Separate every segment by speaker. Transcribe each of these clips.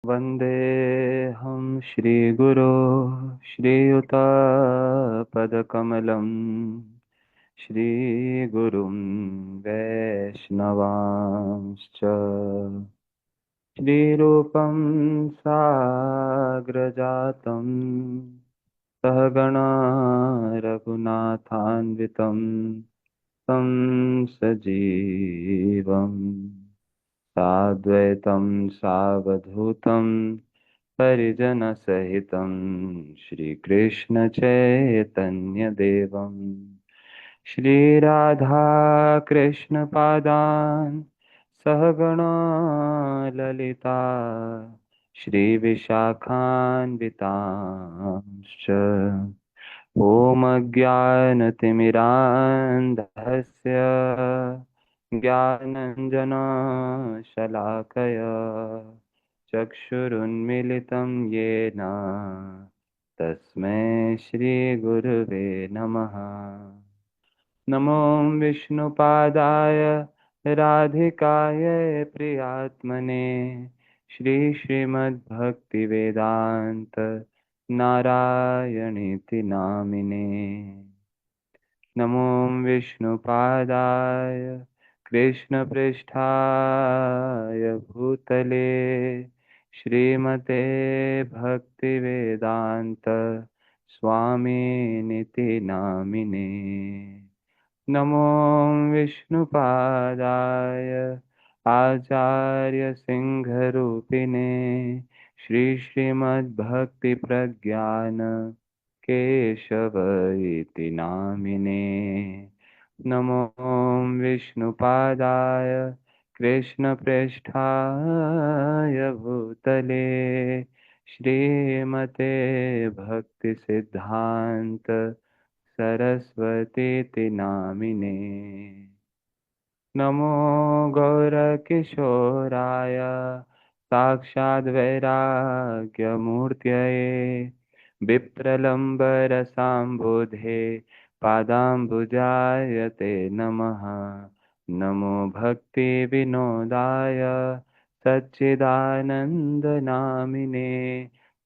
Speaker 1: वन्देऽहं श्रीगुरो श्रीयुतापदकमलं श्रीगुरुं वैष्णवांश्च श्रीरूपं साग्रजातं सहगणा रघुनाथान्वितं तं सजीवम् साद्वैतं सावधूतं परिजनसहितं श्रीकृष्णचैतन्यदेवं श्रीराधाकृष्णपादान् सहगणा ललिता श्रीविशाखान्वितांश्च ॐ अज्ञानतिमिरान्धस्य ज्ञानञ्जनशलाकया चक्षुरुन्मिलितं येन तस्मै श्रीगुरुवे नमः। नमो विष्णुपादाय राधिकायै प्रियात्मने श्रीमद्भक्तिवेदान्त नारायणीति नामिने। नमो विष्णुपादाय कृष्णपृष्ठाय भूतले श्रीमते भक्तिवेदान्त स्वामिनिति नामिने। नमो विष्णुपादाय आचार्यसिंहरूपिणे श्रीमद्भक्तिप्रज्ञान केशव इति नामिने। नमो विष्णुपादाय कृष्णप्रेष्ठाय भूतले श्रीमते भक्तिसिद्धान्त सरस्वतीति नामिने। नमो गौरकिशोराय साक्षाद्वैराग्यमूर्तये विप्रलम्बरसाम्बुधे पादाम्बुजाय ते नमः। नमो भक्तिविनोदाय सच्चिदानन्दनामिने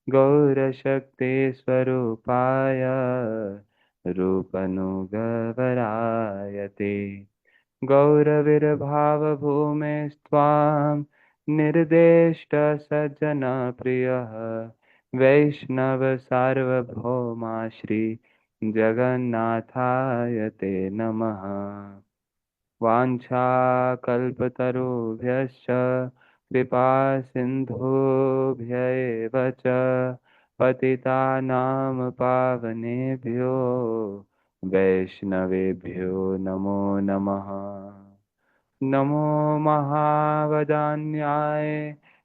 Speaker 1: गौरशक्तिस्वरूपाय रूपनुगवराय ते गौरविर्भावभूमेस्त्वां निर्देष्टसज्जनप्रियः वैष्णवसार्वभौमा श्री जगन्नाथाय ते नमः। वाञ्छाकल्पतरुभ्यश्च कृपासिन्धुभ्य एव च पतितानां पावनेभ्यो वैष्णवेभ्यो नमो नमः। नमो महावदान्याय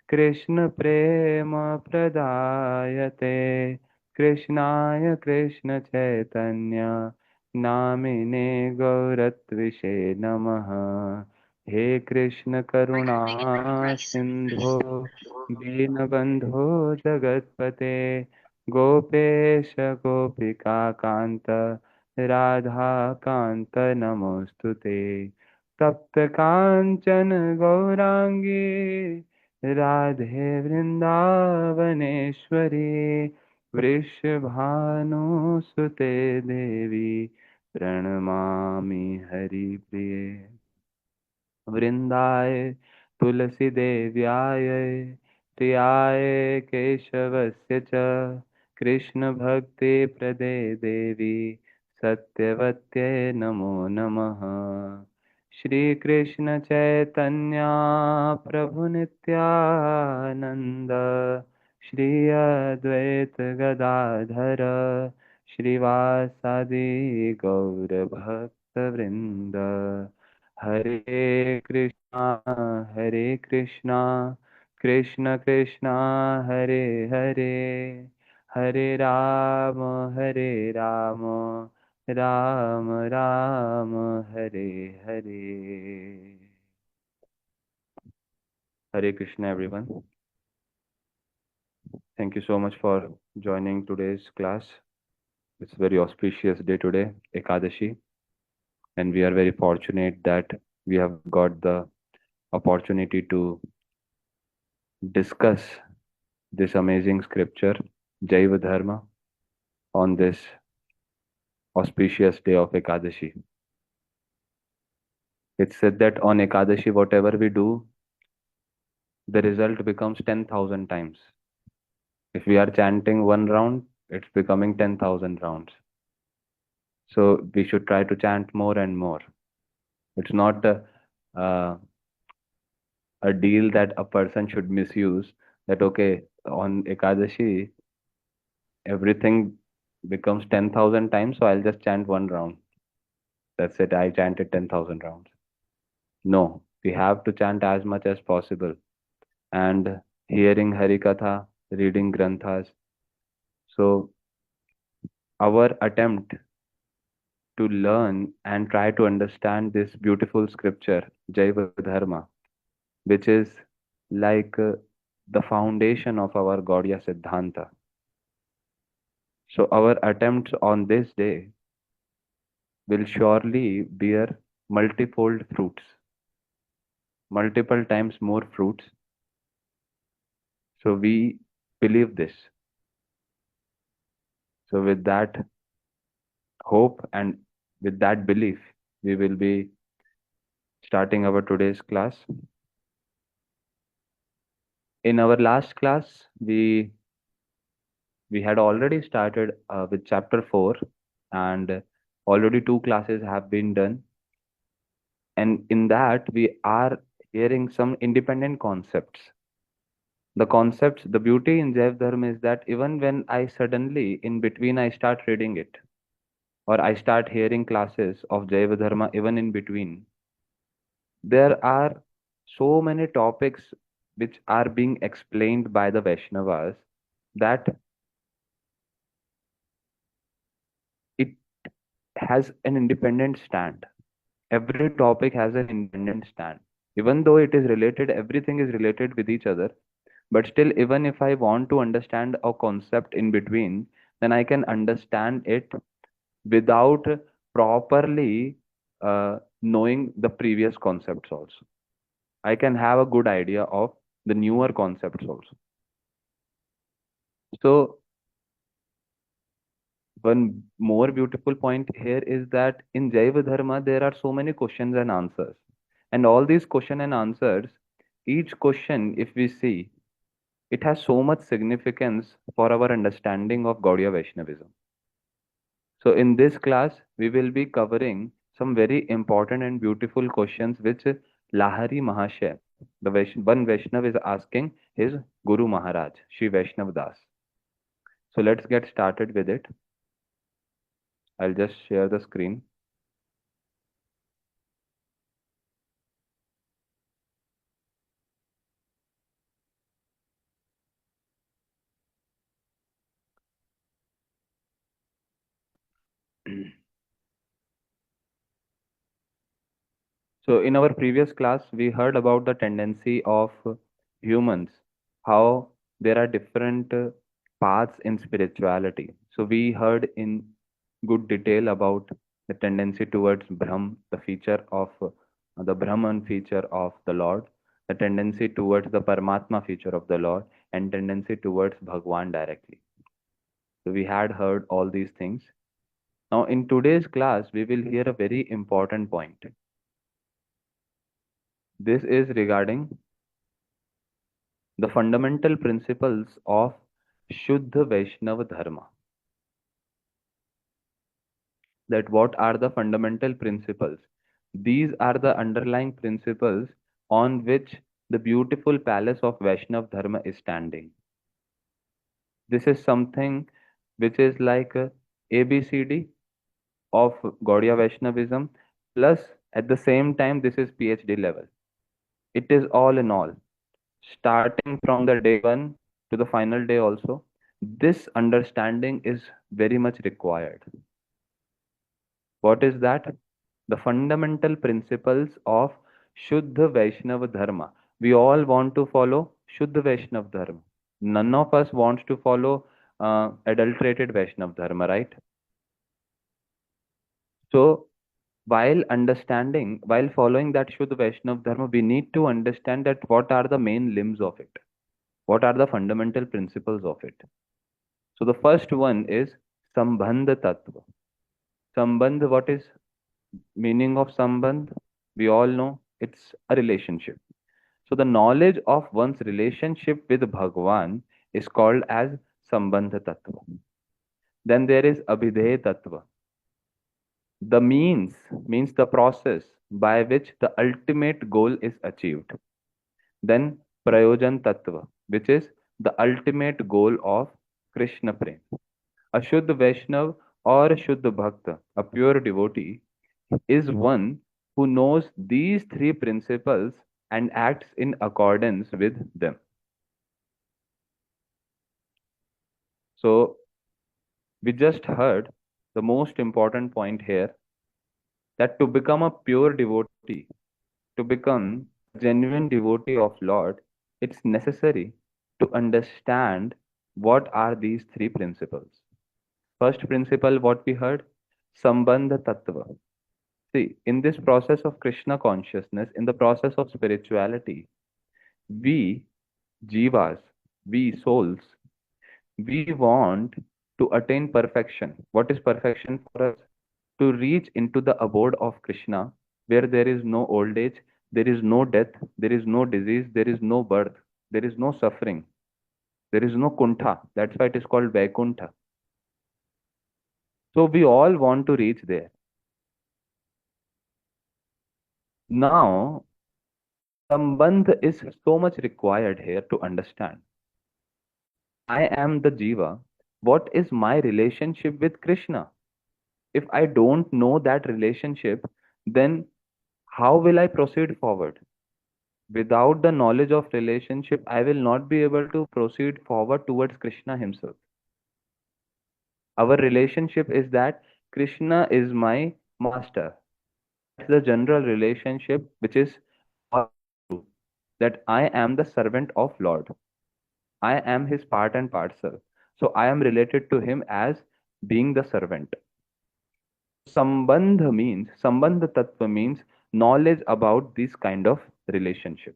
Speaker 1: कृष्णप्रेमप्रदायते कृष्णाय कृष्णचैतन्य नामिने गौरत्विषे नमः। हे कृष्ण करुणा सिंधो दीनबंधो जगत्पते गोपेश गोपिका कांत राधा कांत नमोस्तुते। तप्त कांचन गौरांगी राधे वृंदावनेश्वरी वृषभानुसुते देवी प्रणमामि हरिप्रिये। वृंदाय तुलसी देव्याय प्रियाय केशवस्य च कृष्ण भक्ति प्रदे देवी सत्यवत्यै नमो नमः। श्री कृष्ण चैतन्य प्रभु नित्यानंद श्री अद्वैत गदाधर श्रीवासादि गौर भक्त वृंद। हरे Krishna Krishna Krishna Hare Hare Hare Ram Ram Ram Hare Hare. Hare Krishna everyone. Thank you so much for joining today's class. It's a very auspicious day today, Ekadashi, and we are very fortunate that we have got the opportunity to discuss this amazing scripture, Jaiva Dharma, on this auspicious day of Ekadashi. It's said that on Ekadashi, whatever we do, the result becomes 10,000 times. If we are chanting one round, it's becoming 10,000 rounds. So we should try to chant more and more. It's not uh, a deal that a person should misuse. That okay, on Ekadashi, everything becomes 10,000 times, so I'll just chant one round. That's it, I chanted 10,000 rounds. No, we have to chant as much as possible. And hearing Harikatha, reading Granthas. So, our attempt to learn and try to understand this beautiful scripture, Jaiva Dharma, which is like the foundation of our Gaudiya Siddhanta. So, our attempts on this day will surely bear multifold fruits, multiple times more fruits. So, we believe this. So, with that hope and with that belief, we will be starting our today's class. In our last class, we had already started with chapter 4, and already two classes have been done. And in that, we are hearing some independent concepts. The concepts, the beauty in Jaiva Dharma is that even when I suddenly, in between, I start reading it, or I start hearing classes of Jaiva Dharma, even in between, there are so many topics which are being explained by the Vaishnavas that it has an independent stand. Every topic has an independent stand. Even though it is related, everything is related with each other. But still, even if I want to understand a concept in between, then I can understand it without properly knowing the previous concepts also. I can have a good idea of the newer concepts also. So, one more beautiful point here is that in Jaiva Dharma, there are so many questions and answers. And all these question and answers, each question, if we see, it has so much significance for our understanding of Gaudiya Vaishnavism. So, in this class, we will be covering some very important and beautiful questions which Lahari Mahasaya, one Vaishnav, is asking his Guru Maharaj, Shri Vaishnav Das. So, let's get started with it. I'll just share the screen. So, in our previous class, we heard about the tendency of humans, how there are different paths in spirituality. So, we heard in good detail about the tendency towards Brahm, the feature of the Brahman feature of the Lord, the tendency towards the Paramatma feature of the Lord, and tendency towards Bhagwan directly. So, we had heard all these things. Now, in today's class, we will hear a very important point. This is regarding the fundamental principles of Shuddha Vaishnava Dharma. That what are the fundamental principles? These are the underlying principles on which the beautiful palace of Vaishnava Dharma is standing. This is something which is like a ABCD of Gaudiya Vaishnavism, plus at the same time, this is PhD level. It is all in all, starting from the day one to the final day also. This understanding is very much required. What is that? The fundamental principles of Shuddha Vaishnava Dharma. We all want to follow Shuddha Vaishnava Dharma. None of us wants to follow adulterated Vaishnava Dharma, right? So, while following that Shuddha Vaishnava Dharma, we need to understand that what are the main limbs of it. What are the fundamental principles of it? So the first one is Sambandha Tattva. Sambandh, what is meaning of Sambandh? We all know it's a relationship. So the knowledge of one's relationship with Bhagavan is called as Sambandha Tattva. Then there is Abhidheya Tattva. The means the process by which the ultimate goal is achieved. Then Prayojana Tattva, which is the ultimate goal of Krishna Prem. A Shuddha Vaishnav or a Shuddha Bhakta, a pure devotee, is one who knows these three principles and acts in accordance with them. So, we just heard the most important point here, that to become a pure devotee, to become a genuine devotee of Lord, it's necessary to understand what are these three principles. First principle, what we heard, Sambandha Tattva. See, in this process of Krishna consciousness, in the process of spirituality, we jivas, we souls, we want to attain perfection. What is perfection for us? To reach into the abode of Krishna, where there is no old age, there is no death, there is no disease, there is no birth, there is no suffering, there is no kuntha. That's why it is called Vaikuntha. So we all want to reach there. Now, Sambandh is so much required here to understand. I am the Jiva. What is my relationship with Krishna? If I don't know that relationship, then how will I proceed forward? Without the knowledge of relationship, I will not be able to proceed forward towards Krishna himself. Our relationship is that Krishna is my master. That's the general relationship which is all true. That I am the servant of Lord. I am his part and parcel. So I am related to him as being the servant. Sambandha Tattva means knowledge about this kind of relationship.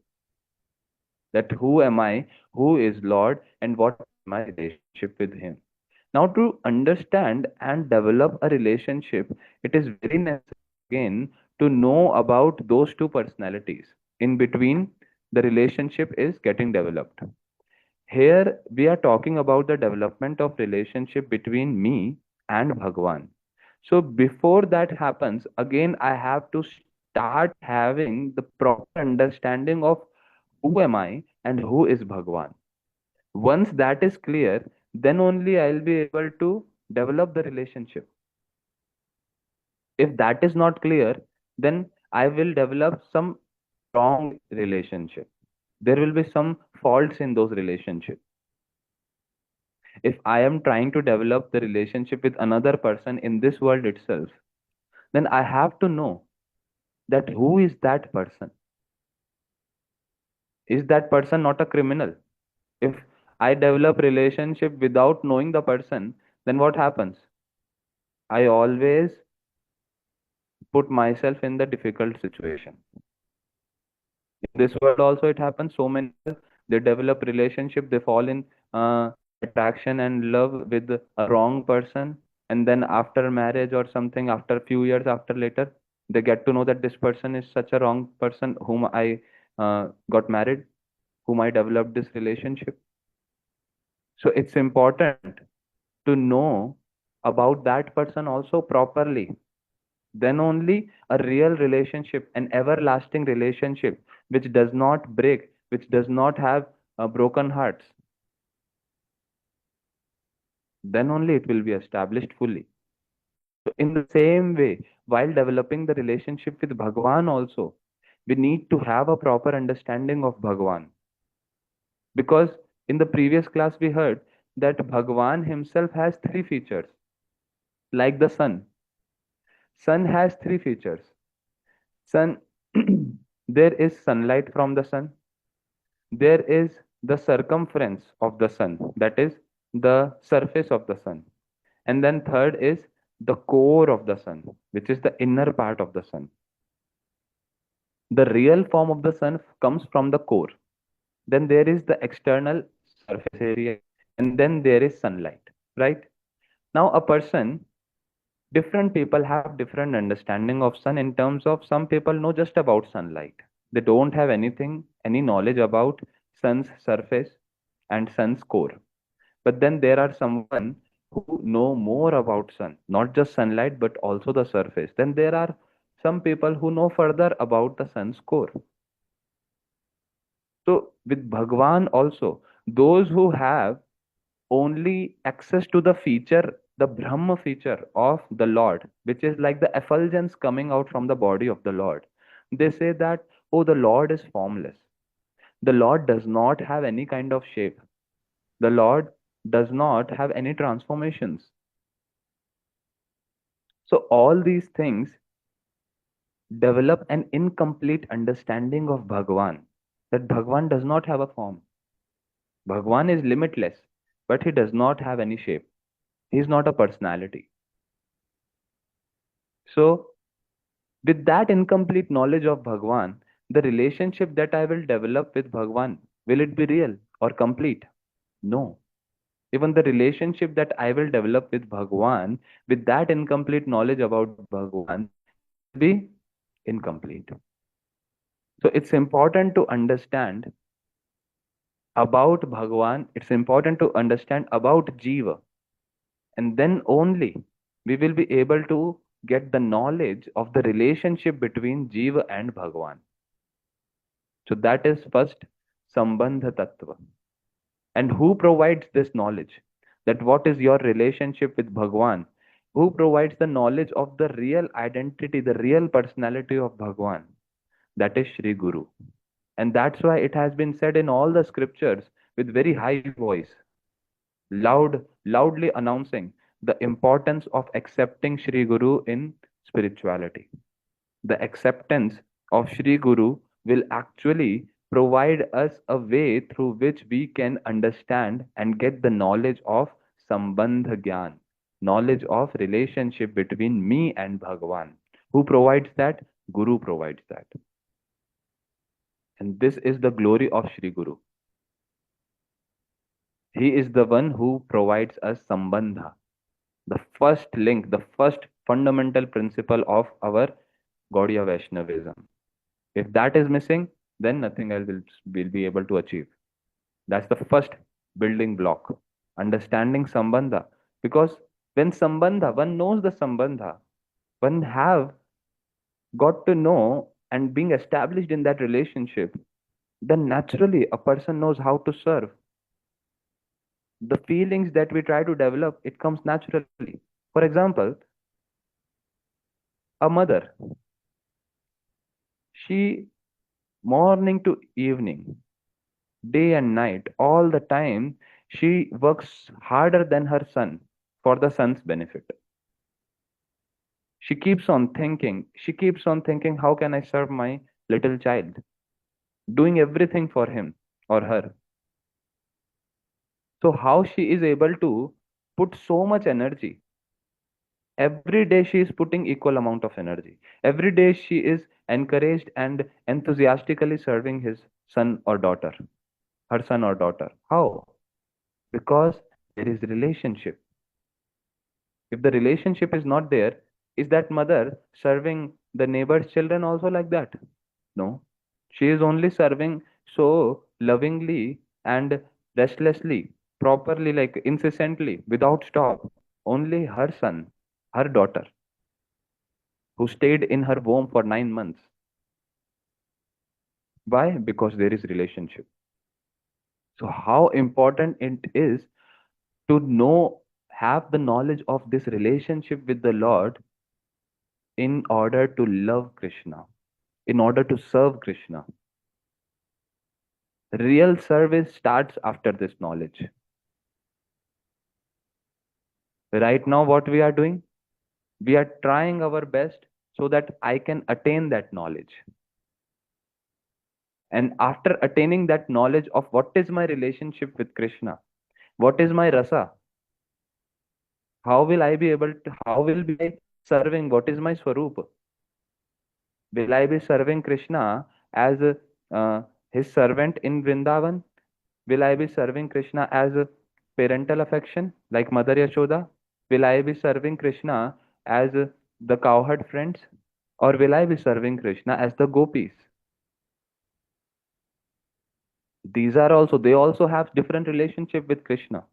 Speaker 1: That who am I, who is Lord, and what is my relationship with him. Now, to understand and develop a relationship, it is very necessary again to know about those two personalities. In between, the relationship is getting developed. Here, we are talking about the development of relationship between me and Bhagwan. So, before that happens, again, I have to start having the proper understanding of who am I and who is Bhagwan. Once that is clear, then only I'll be able to develop the relationship. If that is not clear, then I will develop some wrong relationship. There will be some faults in those relationships. If I am trying to develop the relationship with another person in this world itself, then I have to know that who is that person? Is that person not a criminal? If I develop relationship without knowing the person, then what happens? I always put myself in the difficult situation. In this world also it happens. So many people, they develop relationship, they fall in attraction and love with a wrong person, and then after marriage or something, after a few years after later, they get to know that this person is such a wrong person whom I got married, whom I developed this relationship. So it's important to know about that person also properly. Then only a real relationship, an everlasting relationship, which does not break, which does not have broken hearts, then only it will be established fully. So, in the same way, while developing the relationship with Bhagwan also, we need to have a proper understanding of Bhagwan. Because in the previous class, we heard that Bhagwan himself has three features, like the sun. Sun has three features. Sun, there is sunlight from the sun. There is the circumference of the sun, that is the surface of the sun. And then third is the core of the sun, which is the inner part of the sun. The real form of the sun comes from the core. Then there is the external surface area, and then there is sunlight, right? Now, a person, different people have different understanding of sun in terms of some people know just about sunlight. They don't have any knowledge about sun's surface and sun's core. But then there are someone who know more about sun, not just sunlight, but also the surface. Then there are some people who know further about the sun's core. So with Bhagwan also, those who have only access to the feature, the Brahma feature of the Lord, which is like the effulgence coming out from the body of the Lord. They say that, oh, the Lord is formless. The Lord does not have any kind of shape. The Lord does not have any transformations. So all these things develop an incomplete understanding of Bhagwan, that Bhagwan does not have a form. Bhagwan is limitless, but he does not have any shape. He is not a personality. So with that incomplete knowledge of Bhagwan, the relationship that I will develop with Bhagwan, will it be real or complete? No. Even the relationship that I will develop with Bhagwan, with that incomplete knowledge about Bhagwan, will be incomplete. So it's important to understand about Bhagwan, it's important to understand about Jiva, and then only we will be able to get the knowledge of the relationship between Jiva and Bhagwan. So that is first Sambandha Tattva. And who provides this knowledge? That what is your relationship with Bhagwan? Who provides the knowledge of the real identity, the real personality of Bhagwan? That is Sri Guru. And that's why it has been said in all the scriptures with very high voice, loudly announcing the importance of accepting Sri Guru in spirituality. The acceptance of Sri Guru will actually provide us a way through which we can understand and get the knowledge of Sambandha Gyan, knowledge of relationship between me and Bhagavan. Who provides that? Guru provides that. And this is the glory of Sri Guru. He is the one who provides us Sambandha, the first link, the first fundamental principle of our Gaudiya Vaishnavism. If that is missing, then nothing else will be able to achieve. That's the first building block. Understanding Sambandha. Because when Sambandha, one knows the Sambandha, one have got to know and being established in that relationship, then naturally a person knows how to serve. The feelings that we try to develop, it comes naturally. For example, a mother, she morning to evening, day and night, all the time, she works harder than her son for the son's benefit. She keeps on thinking, how can I serve my little child? Doing everything for him or her. So, how she is able to put so much energy? Every day she is putting equal amount of energy. Every day she is encouraged and enthusiastically serving his son or daughter, her son or daughter. How? Because there is relationship. If the relationship is not there, is that mother serving the neighbor's children also like that? No. She is only serving so lovingly and restlessly, properly, like incessantly, without stop. Only her son, her daughter, who stayed in her womb for 9 months. Why? Because there is relationship. So how important it is to know, have the knowledge of this relationship with the Lord in order to love Krishna, in order to serve Krishna. Real service starts after this knowledge. Right now, what we are doing? We are trying our best so that I can attain that knowledge. And after attaining that knowledge of what is my relationship with Krishna, what is my rasa, how will I be able to, how will be I serving, what is my swarup? Will I be serving Krishna as his servant in Vrindavan? Will I be serving Krishna as a parental affection, like Mother Yashoda? Will I be serving Krishna as the cowherd friends? Or will I be serving Krishna as the gopis? These are also, they also have different relationship with Krishna.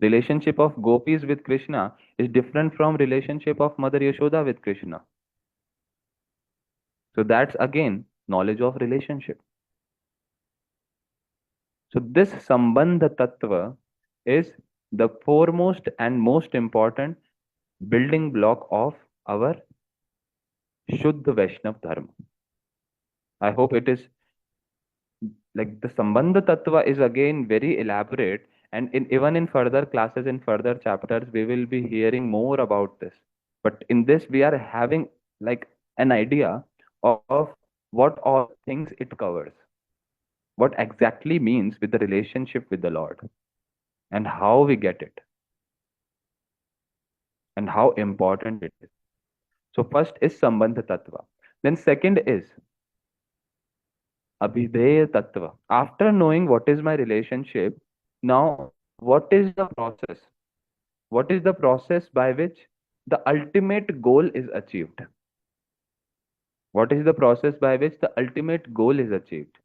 Speaker 1: Relationship of gopis with Krishna is different from relationship of Mother Yashoda with Krishna. So that's again knowledge of relationship. So this Sambandha Tattva is the foremost and most important building block of our Shuddha Vaishnav Dharma. I hope it is like the Sambandha Tattva is again very elaborate, and even in further classes, in further chapters, we will be hearing more about this. But in this, we are having like an idea of what all things it covers, what exactly means with the relationship with the Lord, and how we get it, and how important it is. So first is Sambandha Tattva. Then second is Abhidheya Tattva. After knowing what is my relationship, now what is the process? What is the process by which the ultimate goal is achieved? What is the process by which the ultimate goal is achieved?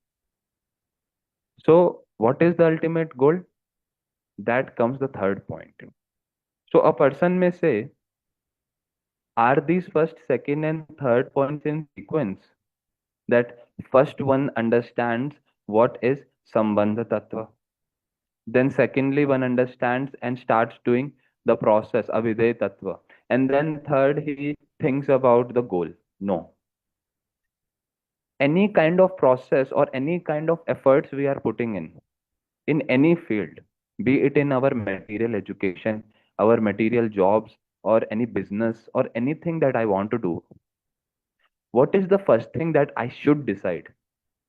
Speaker 1: So, what is the ultimate goal? That comes the third point. So, a person may say, are these first, second, and third points in sequence? That first one understands what is Sambandha Tattva. Then, secondly, one understands and starts doing the process, Abhidheya Tattva. And then, third, he thinks about the goal. No. Any kind of process or any kind of efforts we are putting in any field, be it in our material education, our material jobs, or any business, or anything that I want to do, what is the first thing that I should decide?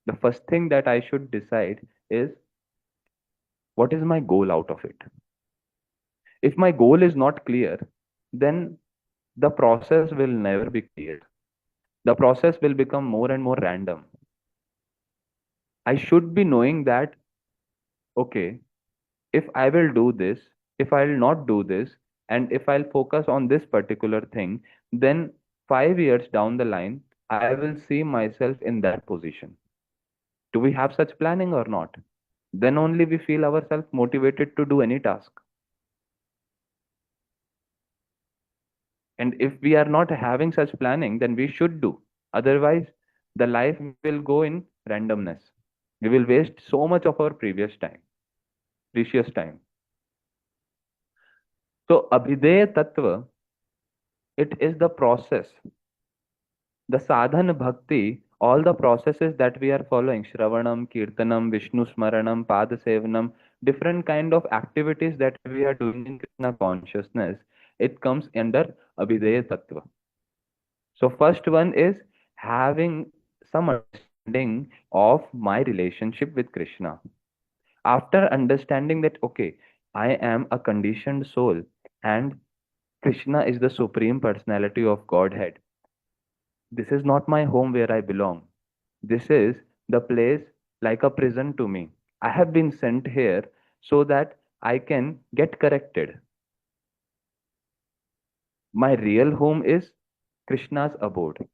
Speaker 1: The first thing that I should decide is what is my goal out of it? If my goal is not clear, then the process will never be clear. The process will become more and more random. I should be knowing that, okay, if I will do this, if I'll not do this, and if I'll focus on this particular thing, then 5 years down the line, I will see myself in that position. Do we have such planning or not? Then only we feel ourselves motivated to do any task. And if we are not having such planning, then we should do. Otherwise, the life will go in randomness. We will waste so much of our previous time, precious time. So, Abhideya Tattva, it is the process, the sadhana bhakti, all the processes that we are following, Shravanam, Kirtanam, Vishnu Smaranam, Padasevanam, different kind of activities that we are doing in Krishna consciousness, it comes under Abhideya Tattva. So first one is having some understanding of my relationship with Krishna. After understanding that, okay, I am a conditioned soul and Krishna is the supreme personality of Godhead. This is not my home where I belong. This is the place like a prison to me. I have been sent here so that I can get corrected. My real home is Krishna's abode.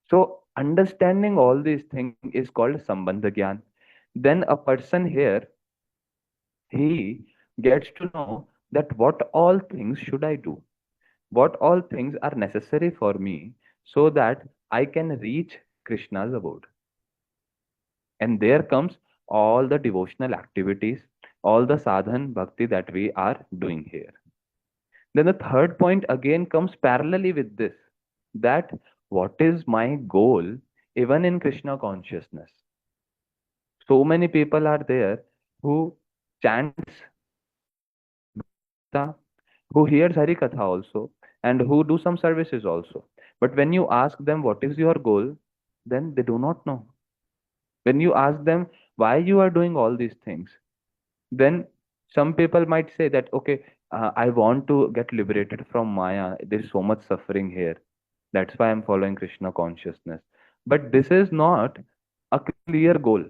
Speaker 1: So, understanding all these things is called Sambandha Gyan. Then a person here, he gets to know that what all things should I do? What all things are necessary for me so that I can reach Krishna's abode. And there comes all the devotional activities, all the sadhan bhakti that we are doing here. Then the third point again comes parallelly with this, that what is my goal even in Krishna consciousness? So many people are there who chants, Gita, who hears Hari Katha also, and who do some services also. But when you ask them what is your goal, then they do not know. When you ask them why you are doing all these things, then some people might say that, okay, I want to get liberated from Maya. There is so much suffering here. That's why I'm following Krishna consciousness. But this is not a clear goal.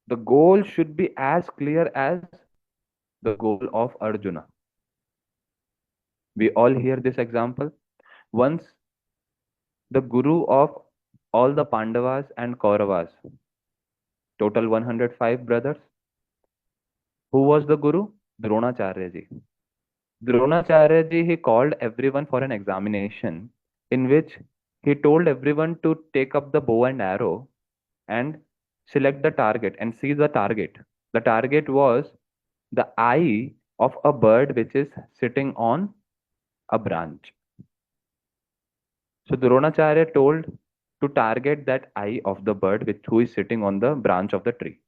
Speaker 1: The goal should be as clear as the goal of Arjuna. We all hear this example. Once the guru of all the Pandavas and Kauravas, total 105 brothers, who was the guru? Dronacharya ji. Dronacharya ji, he called everyone for an examination in which he told everyone to take up the bow and arrow and select the target and see the target. The target was the eye of a bird which is sitting on a branch. So Dronacharya told to target that eye of the bird which who is sitting on the branch of the tree.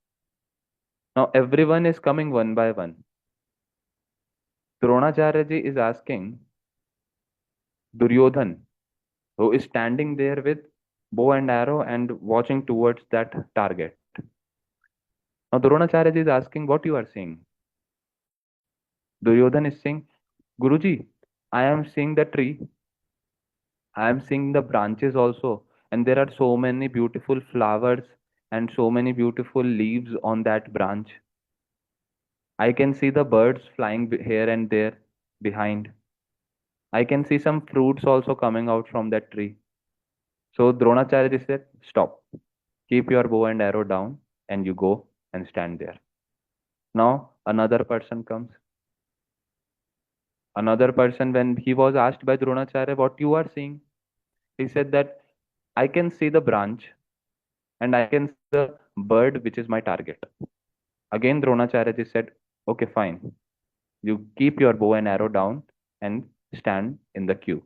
Speaker 1: Now everyone is coming one by one. Dronacharya ji is asking Duryodhan, who is standing there with bow and arrow and watching towards that target. Now Dronacharya ji is asking what you are seeing. Duryodhan is saying, Guruji, I am seeing the tree, I am seeing the branches also, and there are so many beautiful flowers and so many beautiful leaves on that branch. I can see the birds flying here and there behind. I can see some fruits also coming out from that tree. So Dronacharya said, stop. Keep your bow and arrow down and you go and stand there. Now another person comes. Another person, when he was asked by Dronacharya what you are seeing, he said that I can see the branch and I can see the bird which is my target. Again Dronacharya said, okay, fine. You keep your bow and arrow down and stand in the queue.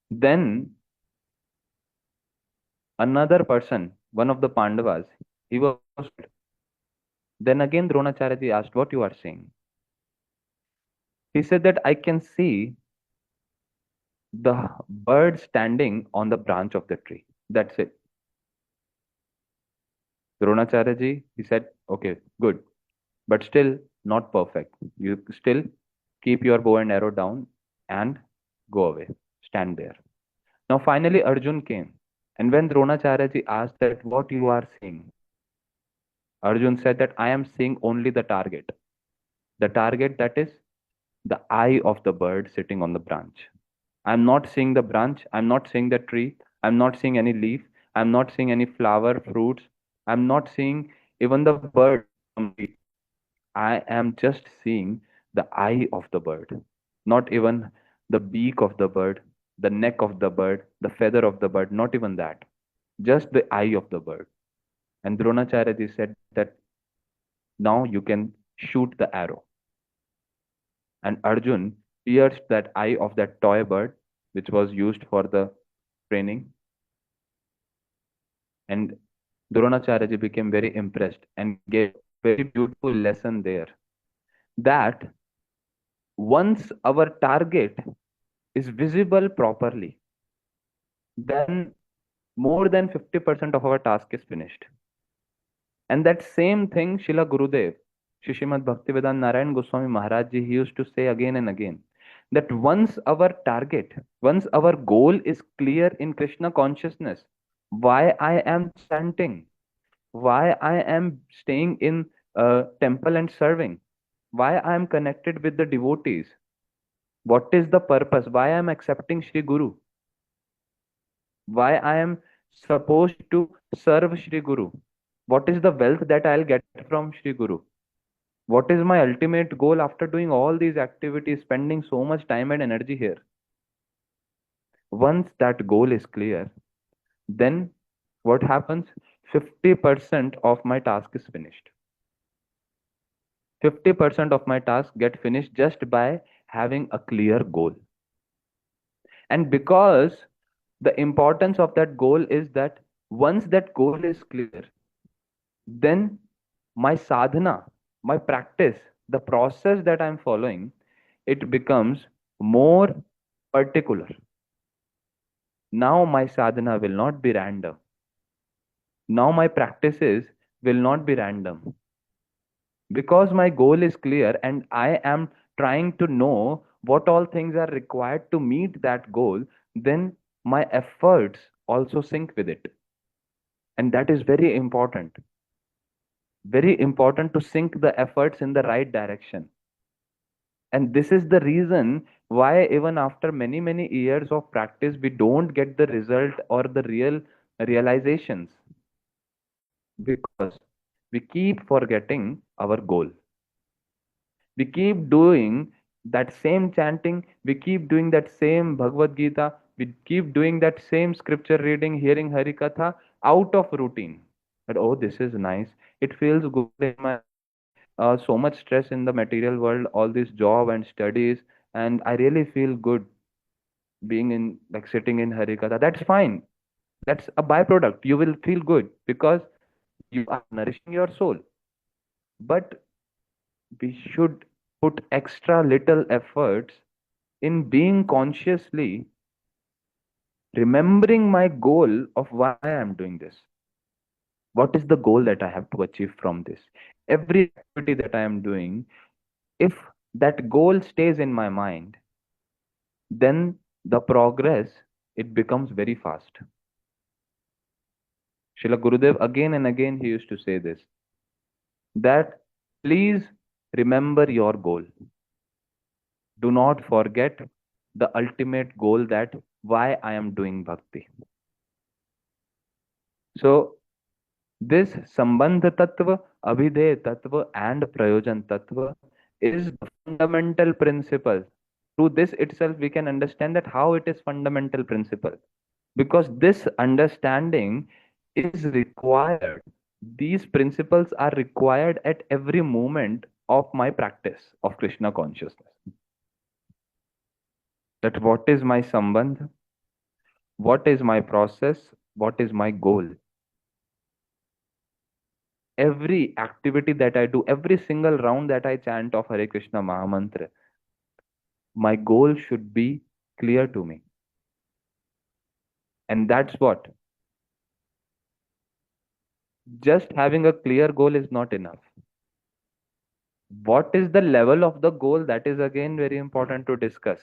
Speaker 1: Then another person, one of the Pandavas, he was. Then again Dronacharya asked, what you are seeing? He said that I can see the bird standing on the branch of the tree. That's it. Dronacharya ji, he said, okay, good, but still not perfect. You still keep your bow and arrow down and go away. Stand there. Now finally Arjun came. And when Dronacharya ji asked that what you are seeing, Arjun said that I am seeing only the target. The target, that is the eye of the bird sitting on the branch. I'm not seeing the branch. I'm not seeing the tree. I'm not seeing any leaf. I'm not seeing any flower, fruits. I'm not seeing even the bird complete. I am just seeing the eye of the bird, not even the beak of the bird, the neck of the bird, the feather of the bird, not even that. Just the eye of the bird. And Dronacharya ji said that now you can shoot the arrow. And Arjun pierced that eye of that toy bird, which was used for the training. And Dronacharya ji became very impressed and gave very beautiful lesson there that once our target is visible properly, then more than 50% of our task is finished. And that same thing Srila Gurudev, Shishimad Bhaktivedanta Narayan Goswami Maharaj Ji, he used to say again and again that once our target, once our goal is clear in Krishna consciousness, why I am chanting, why I am staying in a temple and serving, why I am connected with the devotees, what is the purpose, why I am accepting Shri Guru, why I am supposed to serve Shri Guru, what is the wealth that I'll get from Shri Guru, what is my ultimate goal after doing all these activities, spending so much time and energy here. Once that goal is clear, then what happens? 50% of my task is finished. 50% of my task get finished just by having a clear goal. And because the importance of that goal is that once that goal is clear, then my sadhana, my practice, the process that I'm following, it becomes more particular. Now my sadhana will not be random. Now my practices will not be random. Because my goal is clear and I am trying to know what all things are required to meet that goal, then my efforts also sync with it. And that is very important. Very important to sink the efforts in the right direction. And this is the reason why, even after many, many years of practice, we don't get the result or the real realizations because we keep forgetting our goal. We keep doing that same chanting, we keep doing that same Bhagavad Gita, we keep doing that same scripture reading, hearing Hari Katha out of routine. That, oh, this is nice. It feels good in my life. So much stress in the material world, all this job and studies, and I really feel good being in, like, sitting in Hari Katha. That's fine. That's a byproduct. You will feel good because you are nourishing your soul. But we should put extra little efforts in being consciously remembering my goal of why I am doing this. What is the goal that I have to achieve from this? Every activity that I am doing, if that goal stays in my mind, then the progress, it becomes very fast. Srila Gurudev again and again he used to say this, that please remember your goal. Do not forget the ultimate goal, that why I am doing bhakti. So this Sambandha Tattva, Abhidheya Tattva, and Prayojan Tattva is the fundamental principle. Through this itself, we can understand that how it is fundamental principle. Because this understanding is required. These principles are required at every moment of my practice of Krishna consciousness. That what is my sambandh, what is my process, what is my goal. Every activity that I do, every single round that I chant of Hare Krishna Mahamantra, my goal should be clear to me. And that's what. Just having a clear goal is not enough. What is the level of the goal? That is again very important to discuss.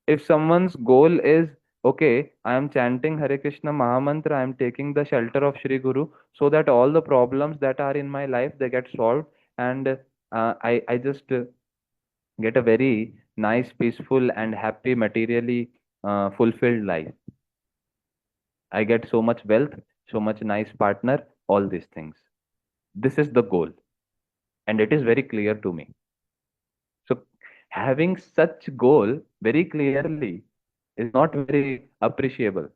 Speaker 1: If someone's goal is, okay, I am chanting Hare Krishna Mahamantra, I am taking the shelter of Shri Guru so that all the problems that are in my life, they get solved, and I just get a very nice, peaceful, and happy, materially fulfilled life. I get so much wealth, so much nice partner, all these things. This is the goal, and it is very clear to me. So, having such goal very clearly is not very appreciable.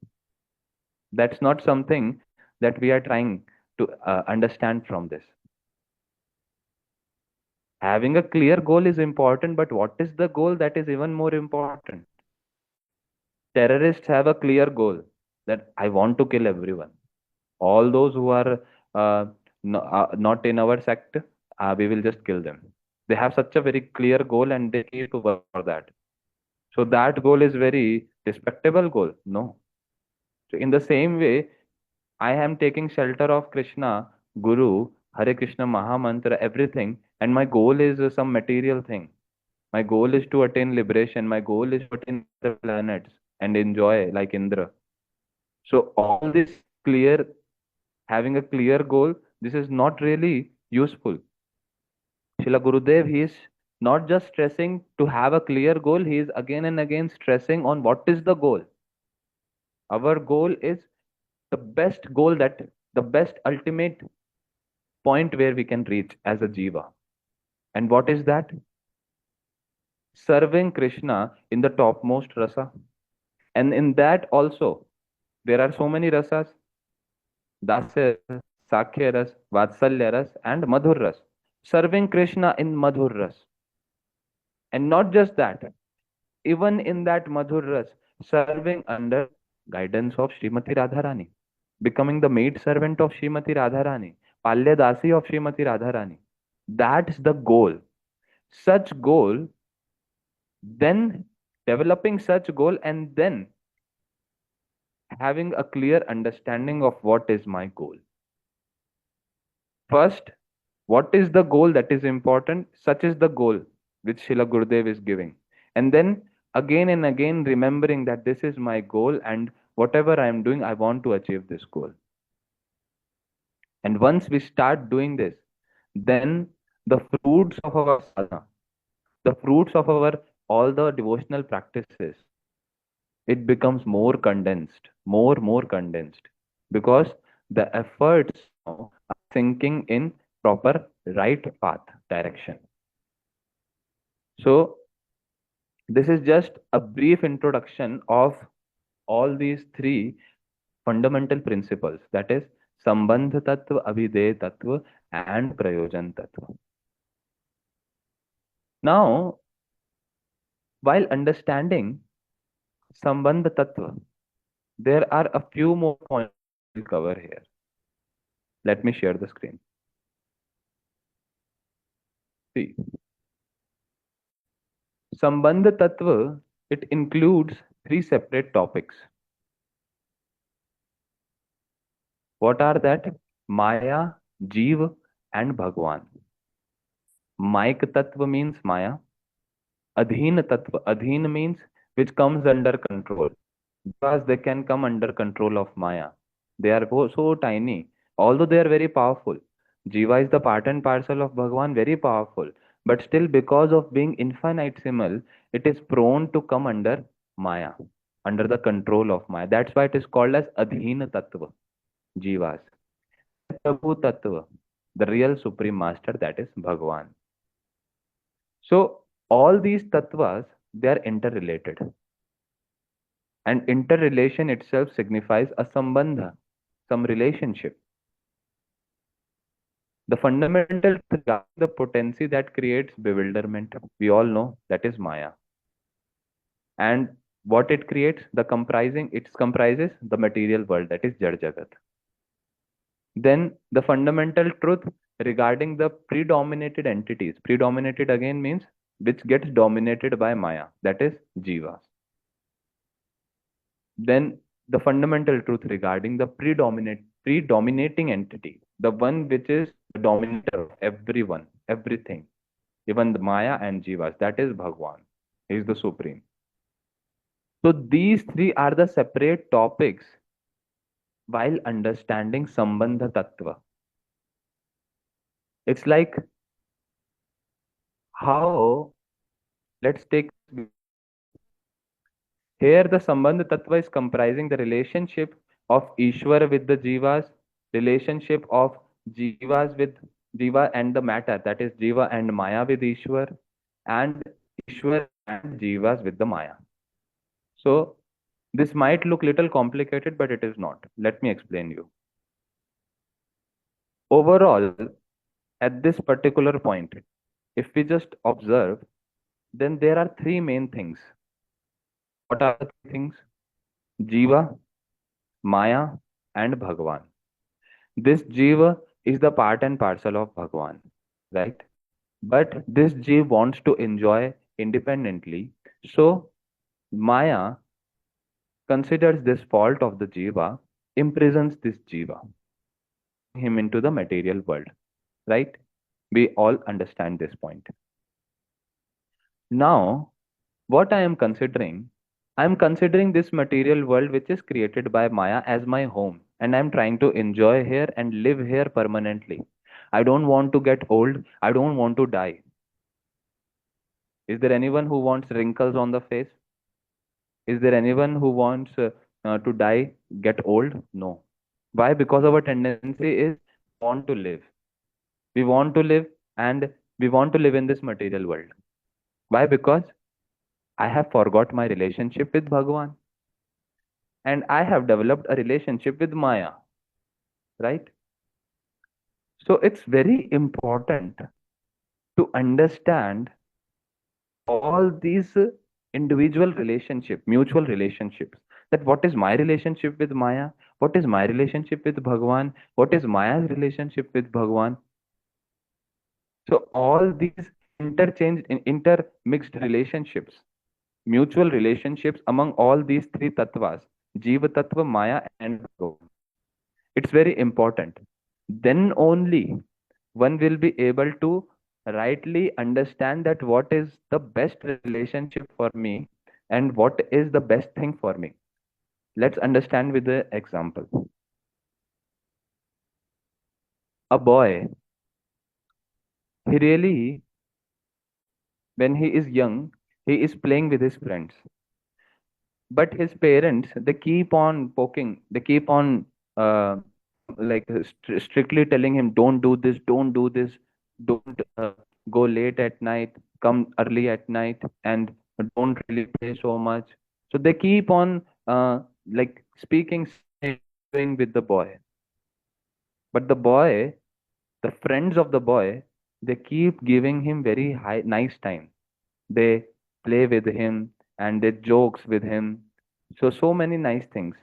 Speaker 1: That's not something that we are trying to understand from this. Having a clear goal is important, but what is the goal? That is even more important. Terrorists have a clear goal that I want to kill everyone. All those who are not in our sect, we will just kill them. They have such a very clear goal and they need to work for that. So that goal is very respectable goal. No. So in the same way, I am taking shelter of Krishna, Guru, Hare Krishna Mahamantra, everything, and my goal is some material thing. My goal is to attain liberation. My goal is to attain the planets and enjoy like Indra. So all this clear, having a clear goal, this is not really useful. Srila Gurudev, he is not just stressing to have a clear goal, he is again and again stressing on what is the goal. Our goal is the best goal, that the best ultimate point where we can reach as a jiva. And what is that? Serving Krishna in the topmost rasa. And in that also, there are so many rasas: dasya ras, sakhya ras, vatsalya ras, and madhur ras. Serving Krishna in madhur ras. And not just that, even in that madhur ras, serving under guidance of Srimati Radharani, becoming the maid servant of Srimati Radharani, Palya Dasi of Srimati Radharani. That's the goal. Such goal, then developing such goal, and then having a clear understanding of what is my goal. First, what is the goal that is important? Such is the goal which Srila Gurudev is giving. And then again and again remembering that this is my goal and whatever I am doing, I want to achieve this goal. And once we start doing this, then the fruits of our sadhana, the fruits of our all the devotional practices, it becomes more condensed, because the efforts now are sinking in proper right path direction. So this is just a brief introduction of all these three fundamental principles, that is Sambandha Tattva, Abhidheya Tattva, and Prayojana Tattva. Now, while understanding Sambandha Tattva, there are a few more points we'll cover here. Let me share the screen. See, Sambandha Tattva, it includes three separate topics. What are that? Maya, Jeev, and Bhagwan. Maik Tattva means Maya. Adhin Tattva, Adhin means which comes under control. Because they can come under control of Maya. They are so tiny, although they are very powerful. Jiva is the part and parcel of Bhagwan, very powerful. But still, because of being infinitesimal, it is prone to come under Maya, under the control of Maya. That's why it is called as Adhina Tattva, Jivas. Prabhu Tattva, the real Supreme Master, that is Bhagwan. So, all these tattvas, they are interrelated. And interrelation itself signifies a sambandha, some relationship. The fundamental regarding the potency that creates bewilderment, we all know that is Maya. And what it creates, it comprises the material world, that is Jad Jagat. Then the fundamental truth regarding the predominated entities, predominated again means which gets dominated by Maya, that is Jivas. Then the fundamental truth regarding the predominating entity, the one which is the dominator of everyone, everything, even the Maya and Jivas, that is Bhagwan. He is the supreme. So these three are the separate topics while understanding Sambandha Tattva. It's like how, let's take here the Sambandha Tattva is comprising the relationship of Ishwar with the Jivas, relationship of Jivas with Jiva and the matter, that is Jiva and Maya with Ishwar, and Ishwar and Jivas with the Maya. So this might look little complicated, but it is not. Let me explain you. Overall, at this particular point, if we just observe, then there are three main things. What are the three things? Jiva, Maya, and Bhagavan. This Jiva is the part and parcel of Bhagavan, right? But this Jiva wants to enjoy independently. So Maya considers this fault of the Jiva, imprisons this Jiva, him into the material world, right? We all understand this point. Now, what I am considering this material world which is created by Maya as my home, and I'm trying to enjoy here and live here permanently. I don't want to get old. I don't want to die. Is there anyone who wants wrinkles on the face? Is there anyone who wants to die, get old? No. Why? Because our tendency is want to live. We want to live and we want to live in this material world. Why? Because I have forgot my relationship with Bhagavan and I have developed a relationship with Maya, right? So it's very important to understand all these individual relationship, mutual relationships. That what is my relationship with Maya? What is my relationship with Bhagavan? What is Maya's relationship with Bhagavan? So all these intermixed relationships, mutual relationships among all these three tattvas, Jiva Tattva, Maya, and Bhagavan. It's very important. Then only one will be able to rightly understand that what is the best relationship for me and what is the best thing for me. Let's understand with the example. A boy, he really, when he is young, he is playing with his friends. But his parents, they keep on poking, they keep on strictly telling him, don't do this, don't do this, don't go late at night, come early at night, and don't really play so much. So they keep on speaking with the boy. But the boy, the friends of the boy, they keep giving him very nice time. They play with him and they jokes with him. So many nice things.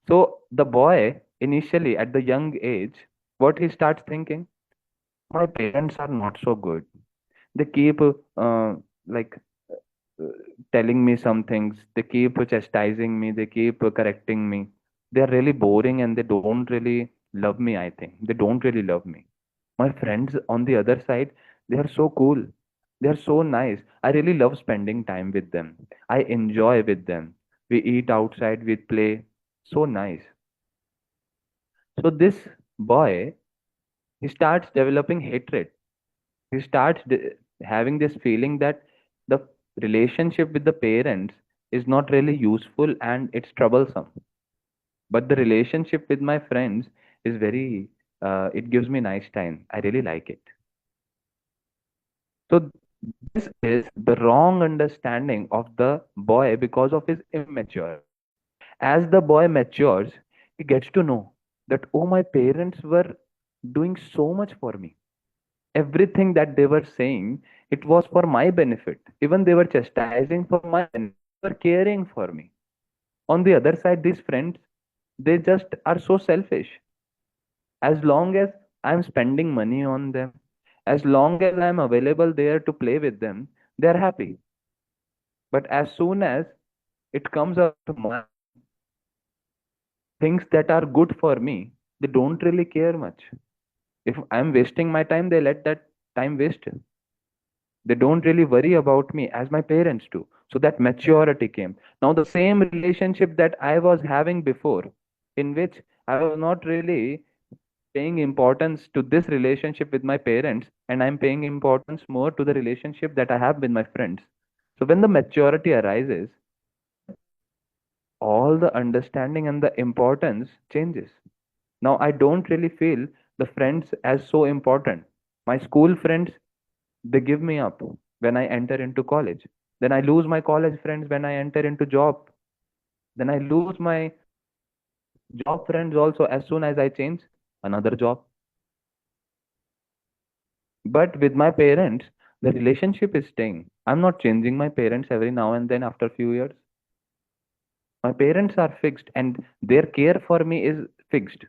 Speaker 1: So the boy, initially at the young age, what he starts thinking, my parents are not so good. They keep like uh, telling me some things. They keep chastising me. They keep correcting me. They are really boring and they don't really love me, I think. They don't really love me. My friends on the other side, they are so cool. They are so nice. I really love spending time with them. I enjoy with them. We eat outside, we play. So nice. So this boy, he starts developing hatred. He starts having this feeling that the relationship with the parents is not really useful and it's troublesome. But the relationship with my friends is very, it gives me nice time. I really like it. So this is the wrong understanding of the boy because of his immaturity. As the boy matures, he gets to know that, oh, my parents were doing so much for me. Everything that they were saying, it was for my benefit. Even they were chastising for my benefit. They were caring for me. On the other side, these friends, they just are so selfish. As long as I'm spending money on them, as long as I'm available there to play with them, they're happy. But as soon as it comes up to my things that are good for me, they don't really care much. If I'm wasting my time, they let that time waste. They don't really worry about me as my parents do. So that maturity came. Now, the same relationship that I was having before, in which I was not really paying importance to this relationship with my parents, and I'm paying importance more to the relationship that I have with my friends. So when the maturity arises, all the understanding and the importance changes. Now I don't really feel the friends as so important. My school friends, they give me up when I enter into college. Then I lose my college friends when I enter into job. Then I lose my job friends also as soon as I change another job. But with my parents, the relationship is staying. I'm not changing my parents every now and then after a few years. My parents are fixed and their care for me is fixed.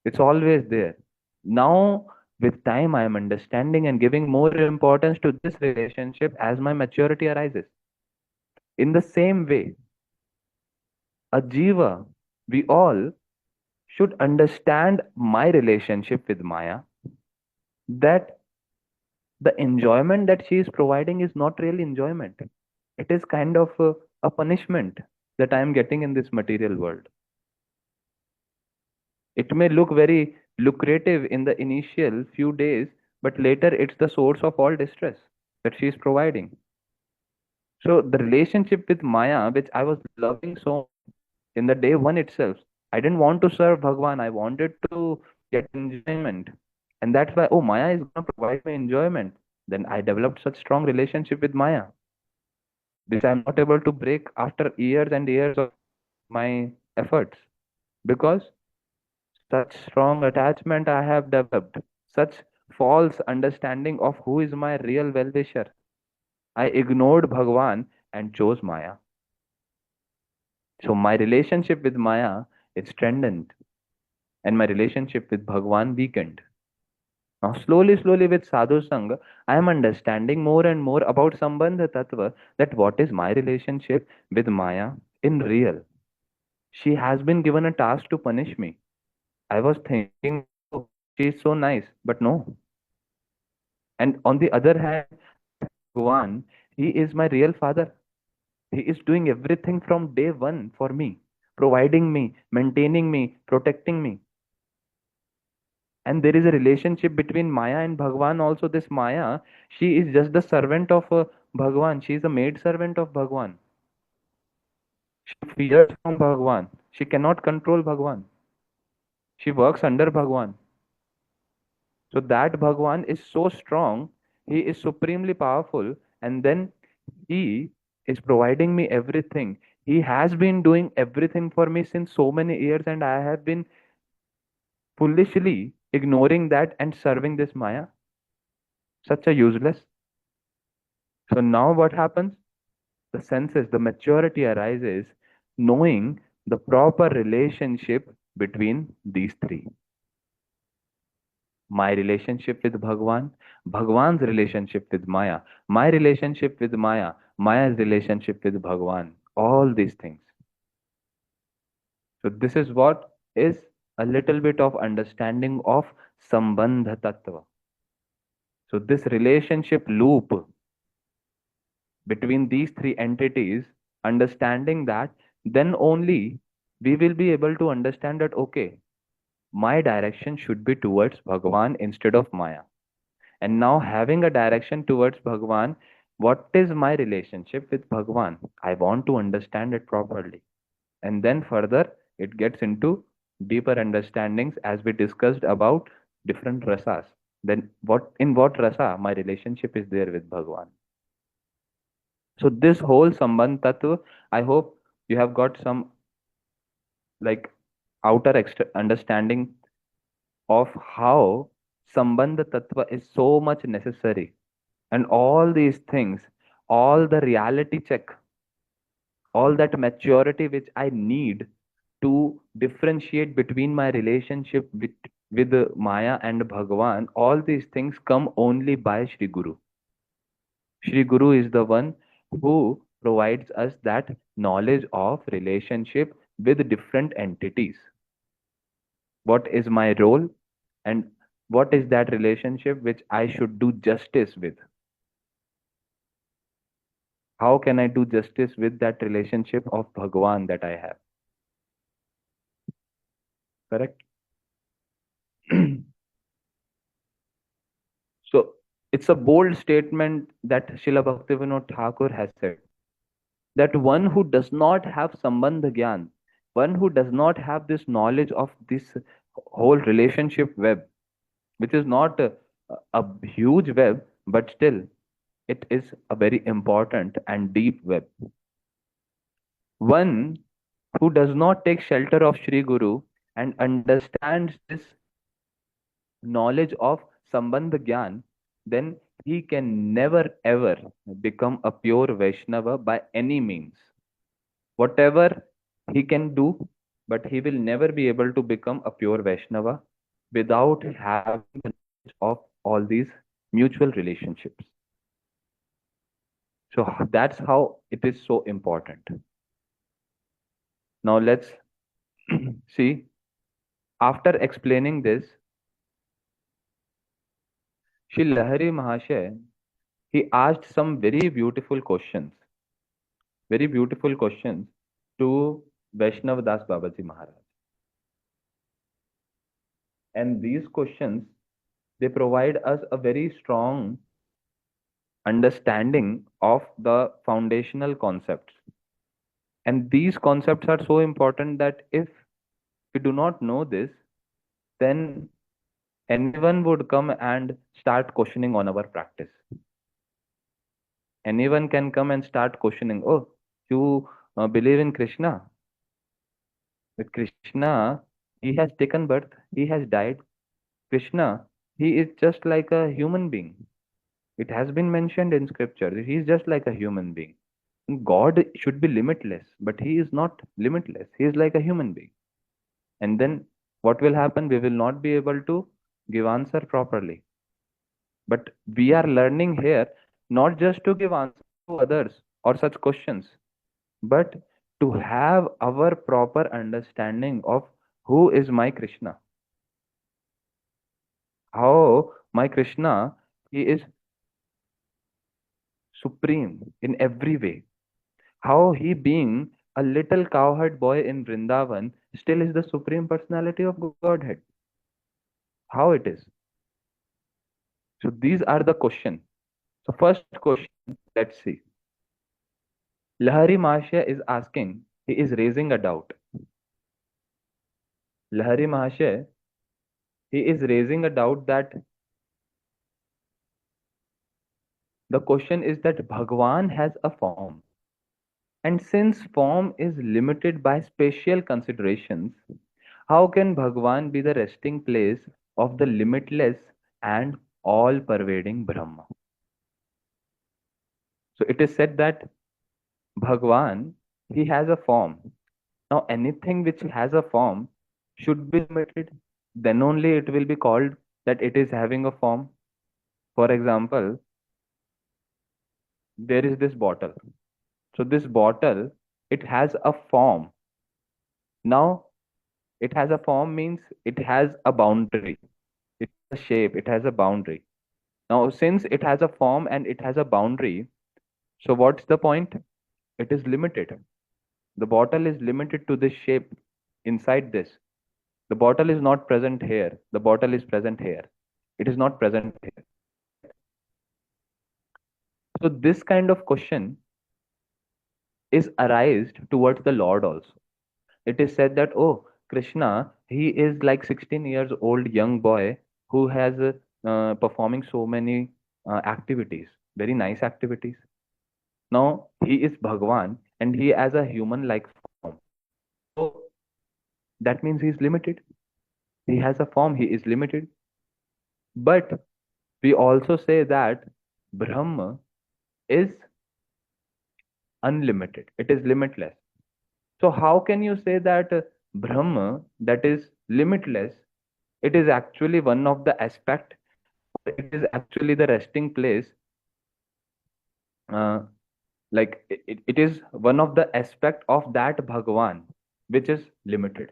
Speaker 1: It's always there. Now, with time, I am understanding and giving more importance to this relationship as my maturity arises. In the same way, a jiva, we all should understand my relationship with Maya, that the enjoyment that she is providing is not really enjoyment. It is kind of a punishment that I am getting in this material world. It may look very lucrative in the initial few days, but later it's the source of all distress that she is providing. So the relationship with Maya, which I was loving so in the day one itself, I didn't want to serve Bhagwan. I wanted to get enjoyment. And that's why, oh, Maya is going to provide me enjoyment. Then I developed such strong relationship with Maya, which I'm not able to break after years and years of my efforts. Because such strong attachment I have developed, such false understanding of who is my real well wisher. I ignored Bhagwan and chose Maya. So my relationship with Maya is strengthened and my relationship with Bhagwan weakened. Now, slowly with Sadhu Sangha, I am understanding more and more about Sambandha Tattva, that what is my relationship with Maya in real. She has been given a task to punish me. I was thinking, oh, she is so nice, but no. And on the other hand, Bhagwan, he is my real father. He is doing everything from day one for me, providing me, maintaining me, protecting me. And there is a relationship between Maya and Bhagwan also. This Maya, she is just the servant of Bhagwan. She is a maid servant of Bhagwan. She fears from Bhagwan. She cannot control Bhagwan. She works under Bhagwan. So that Bhagwan is so strong, he is supremely powerful, and then he is providing me everything. He has been doing everything for me since so many years, and I have been foolishly ignoring that and serving this Maya. Such a useless. So now what happens? The senses, the maturity arises, knowing the proper relationship between these three. My relationship with Bhagwan, Bhagwan's relationship with Maya, my relationship with Maya, Maya's relationship with Bhagwan, all these things. So this is what is a little bit of understanding of Sambandha Tattva. So this relationship loop between these three entities, understanding that, then only we will be able to understand that, okay, my direction should be towards Bhagwan instead of Maya. And now, having a direction towards Bhagwan, what is my relationship with Bhagwan? I want to understand it properly. And then further, it gets into deeper understandings as we discussed about different rasas. Then what in what rasa my relationship is there with Bhagwan. So this whole Sambandh Tattva, I hope you have got some like outer extra understanding of how Sambandha Tattva is so much necessary. And all these things, all the reality check, all that maturity which I need to differentiate between my relationship with Maya and Bhagavan, all these things come only by Sri Guru. Sri Guru is the one who provides us that knowledge of relationship with different entities. What is my role and what is that relationship which I should do justice with? How can I do justice with that relationship of Bhagwan that I have? Correct? So it's a bold statement that Srila Bhaktivinoda Thakur has said that one who does not have Sambandha Gyan, one who does not have this knowledge of this whole relationship web, which is not a huge web, but still it is a very important and deep web. One who does not take shelter of Sri Guru and understands this knowledge of Sambandha Gyan, then he can never ever become a pure Vaishnava by any means. Whatever he can do, but he will never be able to become a pure Vaishnava without having the knowledge of all these mutual relationships. So that's how it is so important. Now let's see. After explaining this, Shri Lahari Mahasaya, he asked some very beautiful questions to Vaishnav Das Babaji Maharaj. And these questions, they provide us a very strong understanding of the foundational concepts. And these concepts are so important that if we do not know this, then anyone would come and start questioning on our practice. Anyone can come and start questioning, oh, you believe in Krishna? With Krishna, he has taken birth, he has died. Krishna, he is just like a human being. It has been mentioned in scripture. He is just like a human being. God should be limitless, but he is not limitless. He is like a human being. And then what will happen? We will not be able to give answer properly. But we are learning here not just to give answer to others or such questions, but to have our proper understanding of who is my Krishna. How my Krishna, he is supreme in every way. How he, being a little cowherd boy in Vrindavan, still is the supreme personality of Godhead. How it is? So these are the question. So first question, let's see. Lahari Mahashaya is asking, he is raising a doubt. Lahari Mahashaya, he is raising a doubt that the question is that Bhagwan has a form. And since form is limited by spatial considerations, how can Bhagwan be the resting place of the limitless and all pervading Brahma? So it is said that Bhagwan, he has a form. Now, anything which has a form should be limited. Then only it will be called that it is having a form. For example, there is this bottle. So this bottle, it has a form. Now, it has a form means it has a boundary. It has a shape, it has a boundary. Now, since it has a form and it has a boundary, so what's the point? It is limited. The bottle is limited to this shape inside this. The bottle is not present here. The bottle is present here. It is not present here. So this kind of question is arised towards the Lord also. It is said that, oh, Krishna, he is like 16 years old young boy who has performing so many activities, very nice activities. Now he is Bhagwan and he has a human like form. So that means he is limited. He has a form, he is limited. But we also say that Brahma is unlimited. It is limitless. So how can you say that Brahma, that is limitless, it is actually one of the aspect, it is actually the resting place, uh, like it is one of the aspect of that Bhagwan, which is limited.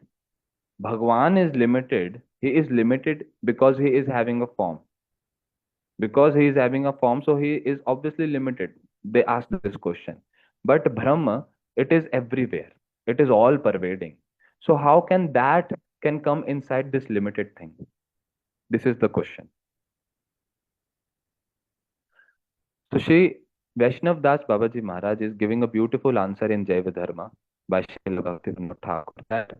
Speaker 1: Bhagwan is limited. He is limited because he is having a form. Because he is having a form, so he is obviously limited. They ask this question. But Brahma, it is everywhere. It is all pervading. So how can that can come inside this limited thing? This is the question. So Shri Vaishnav Das Babaji Maharaj is giving a beautiful answer in Jaiva Dharma by Srila Bhaktivinoda Thakur that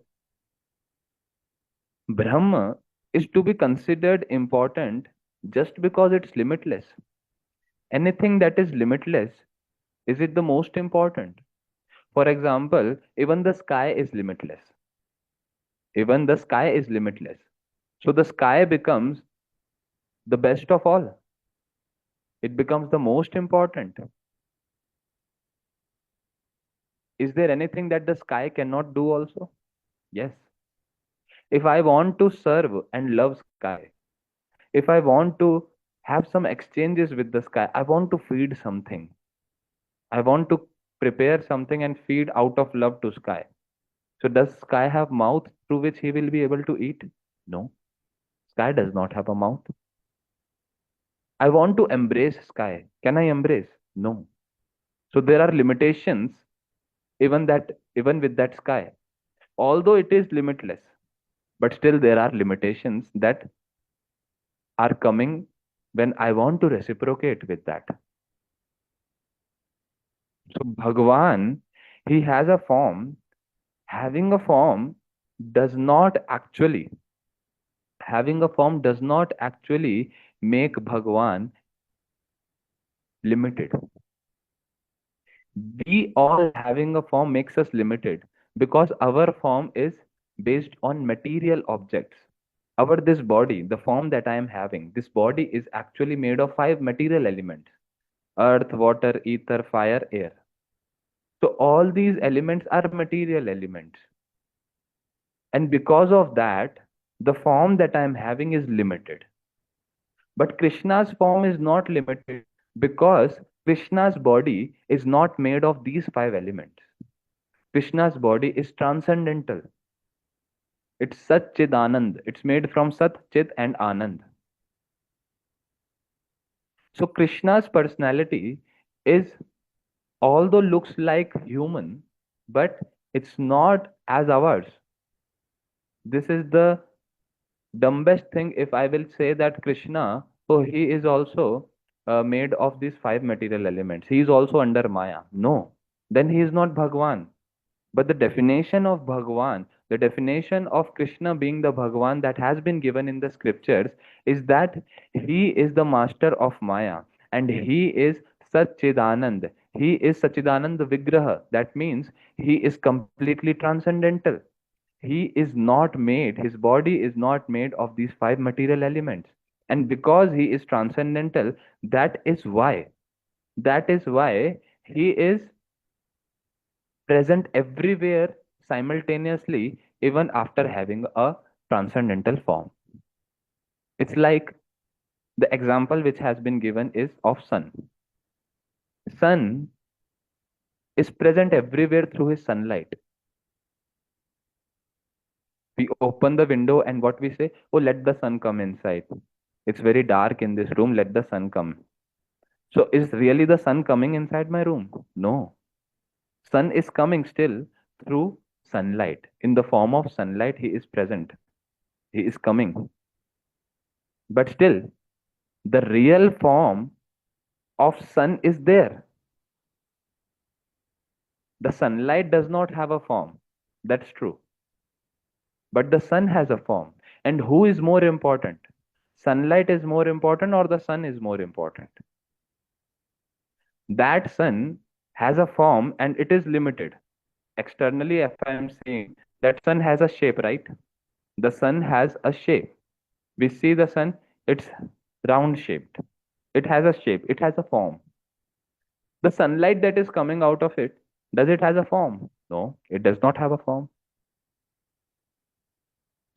Speaker 1: Brahma is to be considered important just because it's limitless. Anything that is limitless, is it the most important? For example, even the sky is limitless. Even the sky is limitless. So the sky becomes the best of all. It becomes the most important. Is there anything that the sky cannot do also? Yes. If I want to serve and love sky, if I want to have some exchanges with the sky, I want to feed something. I want to prepare something and feed out of love to sky. So does sky have mouth through which he will be able to eat? No. Sky does not have a mouth. I want to embrace sky. Can I embrace? No. So there are limitations even with that sky. Although it is limitless, but still there are limitations that are coming when I want to reciprocate with that. So Bhagwan, he has a form. Having a form does not actually, having a form does not actually make Bhagwan limited. We all having a form makes us limited because our form is based on material objects. Our this body, the form that I am having, this body is actually made of five material elements: earth, water, ether, fire, air. So all these elements are material elements. And because of that, the form that I am having is limited. But Krishna's form is not limited because Krishna's body is not made of these five elements. Krishna's body is transcendental. It's Sat Chid Anand. It's made from Sat, Chit, and Anand. So Krishna's personality is, although looks like human, but it's not as ours. This is the Dumbest thing if I will say that Krishna, oh, he is also made of these five material elements. He is also under Maya. No, then he is not Bhagwan. But the definition of Bhagwan, the definition of Krishna being the Bhagwan that has been given in the scriptures is that he is the master of Maya and he is Satchidanand. He is Satchidanand Vigraha. That means he is completely transcendental. He is not made, his body is not made of these five material elements. And because he is transcendental, that is why he is present everywhere simultaneously, even after having a transcendental form. It's like the example which has been given is of sun. Sun is present everywhere through his sunlight. We open the window and what we say, oh, let the sun come inside. It's very dark in this room, let the sun come. So is really the sun coming inside my room? No. Sun is coming still through sunlight. In the form of sunlight, he is present. He is coming. But still, the real form of sun is there. The sunlight does not have a form. That's true. But the sun has a form. And who is more important? Sunlight is more important or the sun is more important? That sun has a form and it is limited. Externally, if I am saying that sun has a shape, right? The sun has a shape. We see the sun, it's round shaped. It has a shape, it has a form. The sunlight that is coming out of it, does it has a form? No, it does not have a form.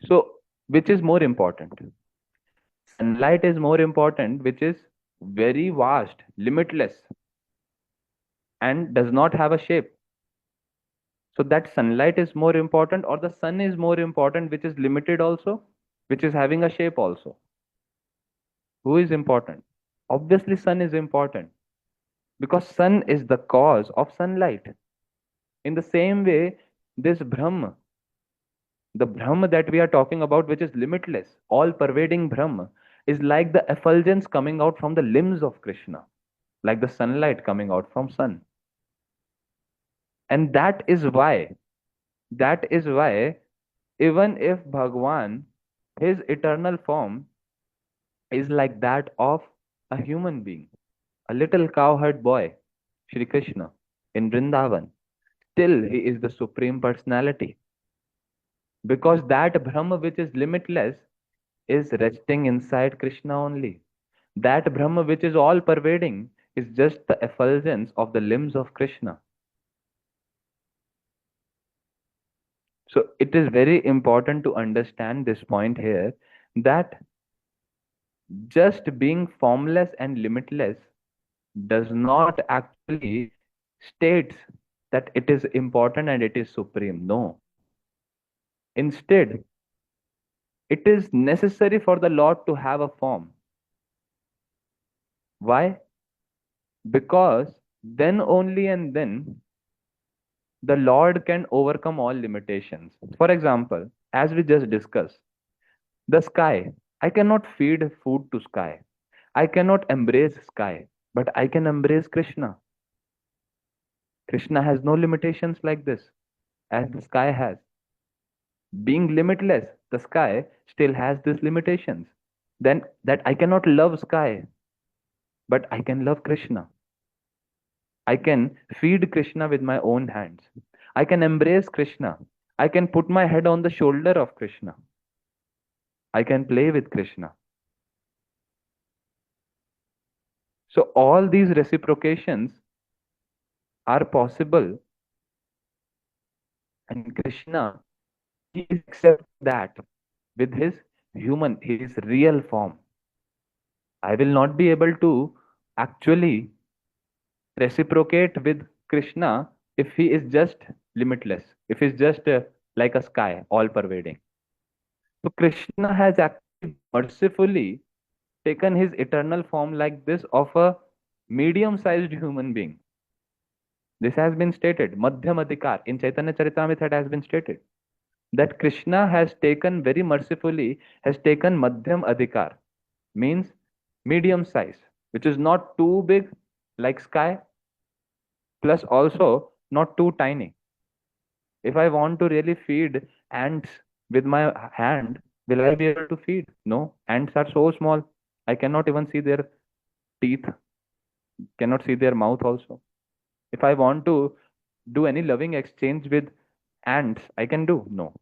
Speaker 1: So, which is more important? Sunlight is more important, which is very vast, limitless, and does not have a shape. So, that sunlight is more important, or the sun is more important, which is limited also, which is having a shape also. Who is important? Obviously, sun is important because sun is the cause of sunlight. In the same way, this Brahma, the Brahma that we are talking about, which is limitless, all pervading Brahma, is like the effulgence coming out from the limbs of Krishna, like the sunlight coming out from sun. And that is why, even if Bhagwan, his eternal form is like that of a human being, a little cowherd boy, Shri Krishna, in Vrindavan, still he is the supreme personality. Because that Brahma which is limitless is resting inside Krishna only. That Brahma which is all pervading is just the effulgence of the limbs of Krishna. So it is very important to understand this point here that just being formless and limitless does not actually states that it is important and it is supreme. No. Instead, it is necessary for the Lord to have a form. Why? Because then only and then the Lord can overcome all limitations. For example, as we just discussed, the sky. I cannot feed food to sky. I cannot embrace sky, but I can embrace Krishna. Krishna has no limitations like this, as the sky has. Being limitless, the sky still has these limitations. Then that I cannot love sky, but I can love Krishna. I can feed Krishna with my own hands. I can embrace Krishna. I can put my head on the shoulder of Krishna. I can play with Krishna. So all these reciprocations are possible, and Krishna, he is accepting that with his real form. I will not be able to actually reciprocate with Krishna if he is just limitless, if he's just like a sky, all pervading. So Krishna has actually mercifully taken his eternal form like this of a medium-sized human being. This has been stated. Madhyam Adhikar in Chaitanya Charitamrita it has been stated. That Krishna has taken very mercifully, has taken Madhyam Adhikar, means medium size, which is not too big like sky, plus also not too tiny. If I want to really feed ants with my hand, will I be able to feed? No, ants are so small. I cannot even see their teeth, cannot see their mouth also. If I want to do any loving exchange with ants, I can do? No.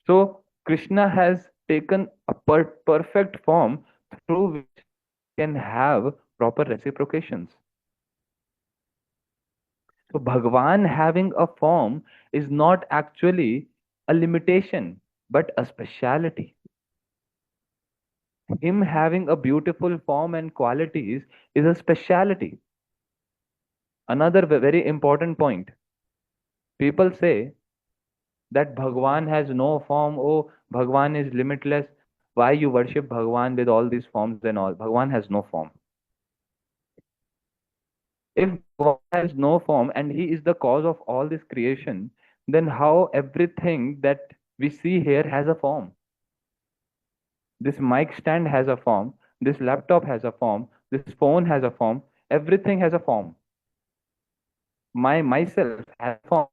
Speaker 1: So Krishna has taken a perfect form through which can have proper reciprocations. So Bhagwan having a form is not actually a limitation, but a speciality. Him having a beautiful form and qualities is a speciality. Another very important point. People say that Bhagwan has no form. Oh, Bhagwan is limitless. Why you worship Bhagwan with all these forms and all? Bhagwan has no form. If Bhagwan has no form and he is the cause of all this creation, then how everything that we see here has a form? This mic stand has a form, this laptop has a form, this phone has a form, everything has a form. Myself has a form.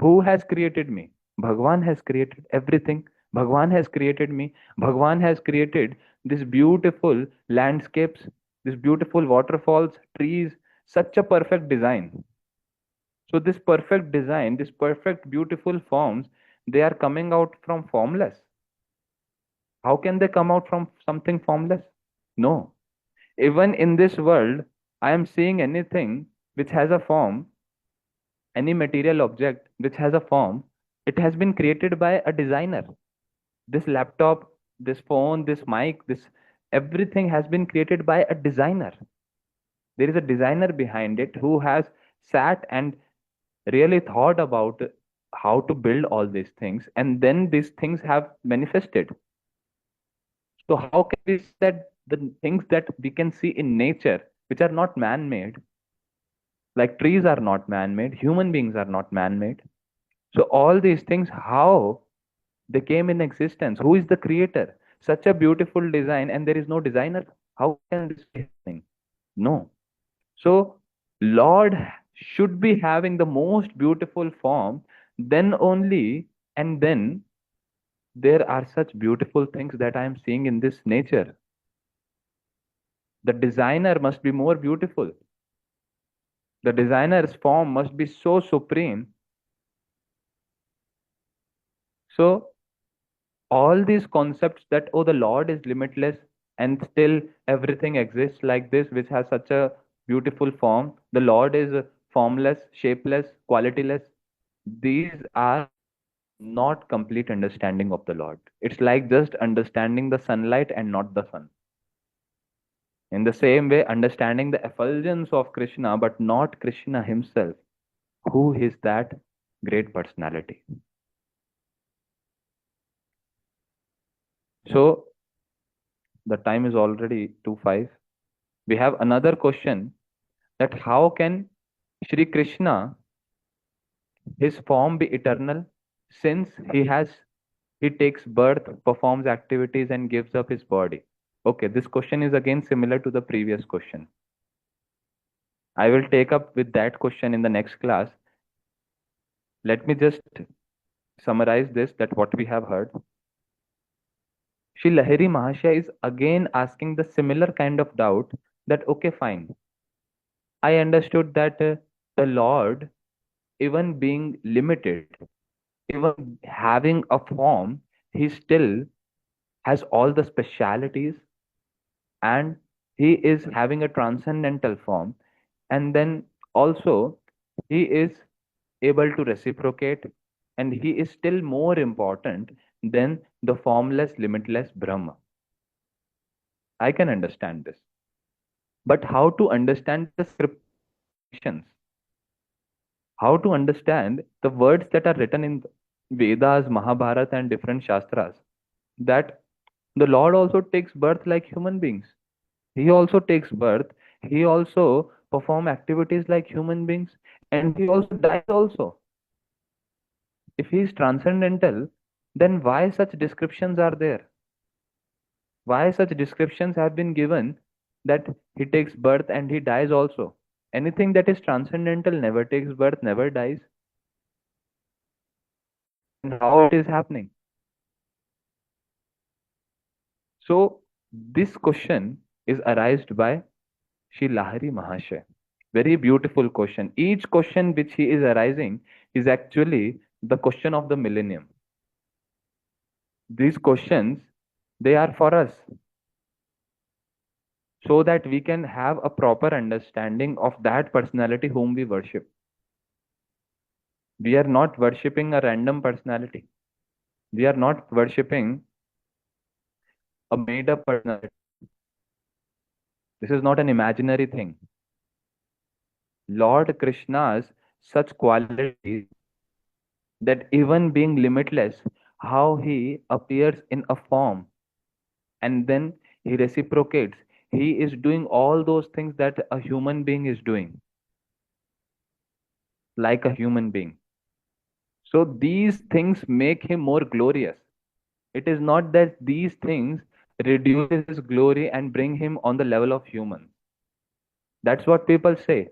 Speaker 1: Who has created me? Bhagwan has created everything. Bhagwan has created me. Bhagwan has created this beautiful landscapes, this beautiful waterfalls, trees, such a perfect design. So this perfect design, this perfect beautiful forms, they are coming out from formless. How can they come out from something formless? No. Even in this world, I am seeing anything which has a form, any material object which has a form, it has been created by a designer. This laptop, this phone, this mic, this everything has been created by a designer. There is a designer behind it who has sat and really thought about how to build all these things, and then these things have manifested. So how can we say that the things that we can see in nature, which are not man-made, like trees are not man-made, human beings are not man-made. So all these things, how they came in existence? Who is the creator? Such a beautiful design, and there is no designer. How can this be happening? No. So Lord should be having the most beautiful form, then only, and then there are such beautiful things that I am seeing in this nature. The designer must be more beautiful. The designer's form must be so supreme. So all these concepts that, oh, the Lord is limitless and still everything exists like this, which has such a beautiful form. The Lord is formless, shapeless, qualityless. These are not complete understanding of the Lord. It's like just understanding the sunlight and not the sun. In the same way, understanding the effulgence of Krishna, but not Krishna himself. Who is that great personality? So the time is already 2:05. We have another question, that how can Shri Krishna, his form be eternal, since he takes birth, performs activities and gives up his body? Okay, this question is again similar to the previous question. I will take up with that question in the next class. Let me just summarize this, that what we have heard. Shri Lahiri Mahashaya is again asking the similar kind of doubt, that okay, fine. I understood that the Lord, even being limited, even having a form, he still has all the specialities, and he is having a transcendental form. And then also, he is able to reciprocate, and he is still more important than the formless, limitless Brahma. I can understand this. But how to understand the scriptures? How to understand the words that are written in Vedas, Mahabharata, and different Shastras? That the Lord also takes birth like human beings. He also takes birth. He also perform activities like human beings, and he also dies also. If he is transcendental, then why such descriptions are there? Why such descriptions have been given that he takes birth and he dies also? Anything that is transcendental never takes birth, never dies. And how it is happening? So this question is arised by Shri Lahari Mahashay. Very beautiful question. Each question which he is arising is actually the question of the millennium. These questions, they are for us so that we can have a proper understanding of that personality whom we worship. We are not worshipping a random personality. We are not worshipping a made up personality. This is not an imaginary thing. Lord Krishna's such qualities, that even being limitless, how he appears in a form and then he reciprocates. He is doing all those things that a human being is doing, like a human being. So these things make him more glorious. It is not that these things reduces his glory and bring him on the level of human. That's what people say.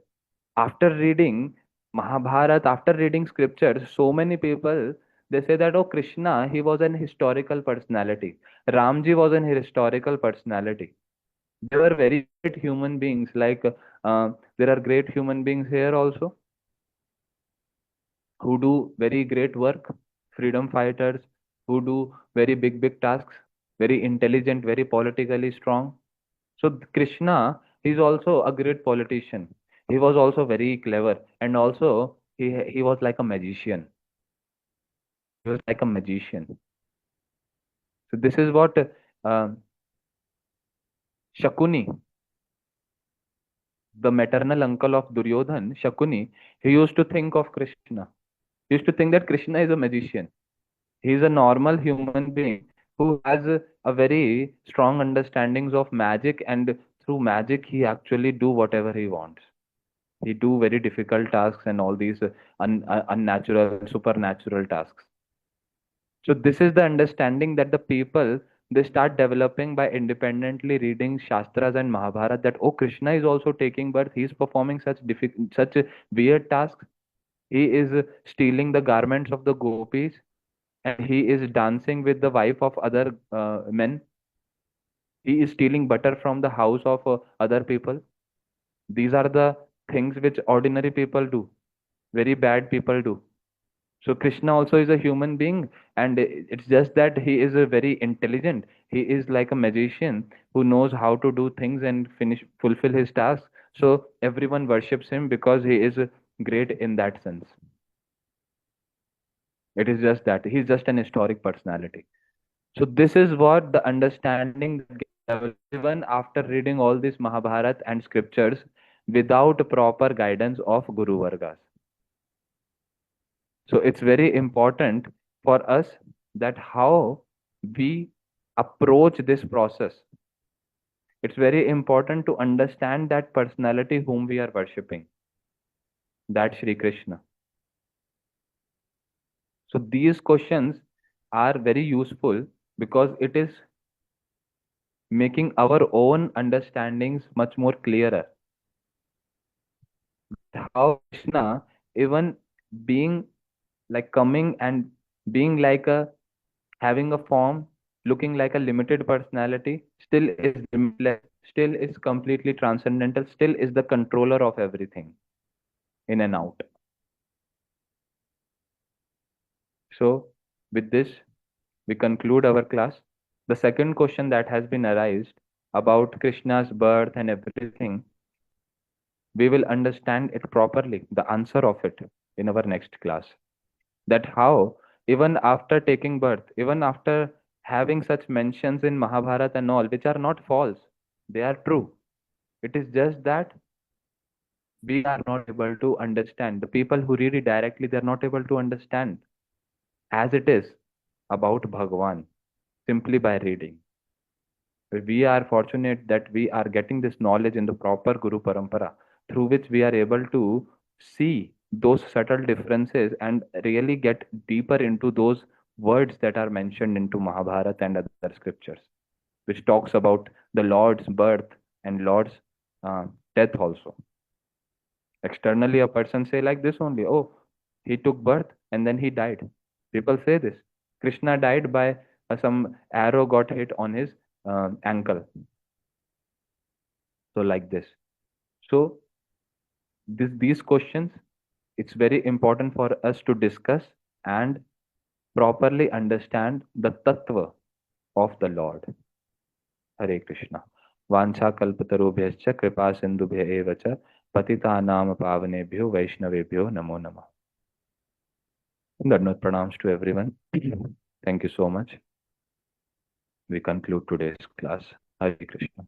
Speaker 1: After reading Mahabharata, after reading scriptures, so many people, they say that, oh, Krishna, he was an historical personality. Ramji was an historical personality. They were very great human beings. Like there are great human beings here also who do very great work, freedom fighters who do very big tasks, very intelligent, very politically strong. So Krishna, he's also a great politician. He was also very clever, and also he was like a magician. He was like a magician. So this is what Shakuni, the maternal uncle of Duryodhan, Shakuni, he used to think of Krishna. He used to think that Krishna is a magician. He is a normal human being who has a very strong understandings of magic, and through magic he actually do whatever he wants. He do very difficult tasks and all these unnatural, supernatural tasks. So this is the understanding that the people, they start developing by independently reading Shastras and Mahabharata, that oh, Krishna is also taking birth. He is performing such weird tasks. He is stealing the garments of the gopis, and he is dancing with the wife of other men. He is stealing butter from the house of other people. These are the things which ordinary people do, very bad people do. So Krishna also is a human being, and it's just that he is a very intelligent. He is like a magician who knows how to do things and fulfill his tasks. So everyone worships him because he is great in that sense. It is just that he's just an historic personality. So this is what the understanding that gets developed even after reading all these Mahabharata and scriptures without proper guidance of Guru Vargas. So it's very important for us that how we approach this process. It's very important to understand that personality whom we are worshipping, that Shri Krishna. So these questions are very useful because it is making our own understandings much more clearer. How Krishna, even being like coming and being like a having a form, looking like a limited personality, still is limitless, still is completely transcendental, still is the controller of everything in and out. So, with this, we conclude our class. The second question that has been arised about Krishna's birth and everything, we will understand it properly, the answer of it, in our next class. That how, even after taking birth, even after having such mentions in Mahabharata and all, which are not false, they are true. It is just that we are not able to understand. The people who read it directly, they are not able to understand as it is about Bhagavan simply by reading. We are fortunate that we are getting this knowledge in the proper Guru Parampara, through which we are able to see those subtle differences and really get deeper into those words that are mentioned into Mahabharata and other scriptures, which talks about the Lord's birth and Lord's uh, death also. Externally, a person say like this only, oh, he took birth and then he died. People say this. Krishna died by some arrow got hit on his ankle. So like this. So these questions, it's very important for us to discuss and properly understand the tattva of the Lord. Hare Krishna. Vancha kalpatarubhyascha kripa sindhubhya eva cha patitanam pavanebhyo vaishnavebhyo namo namah. Dhanvat pranams to everyone. Thank you so much. We conclude today's class. Hare Krishna.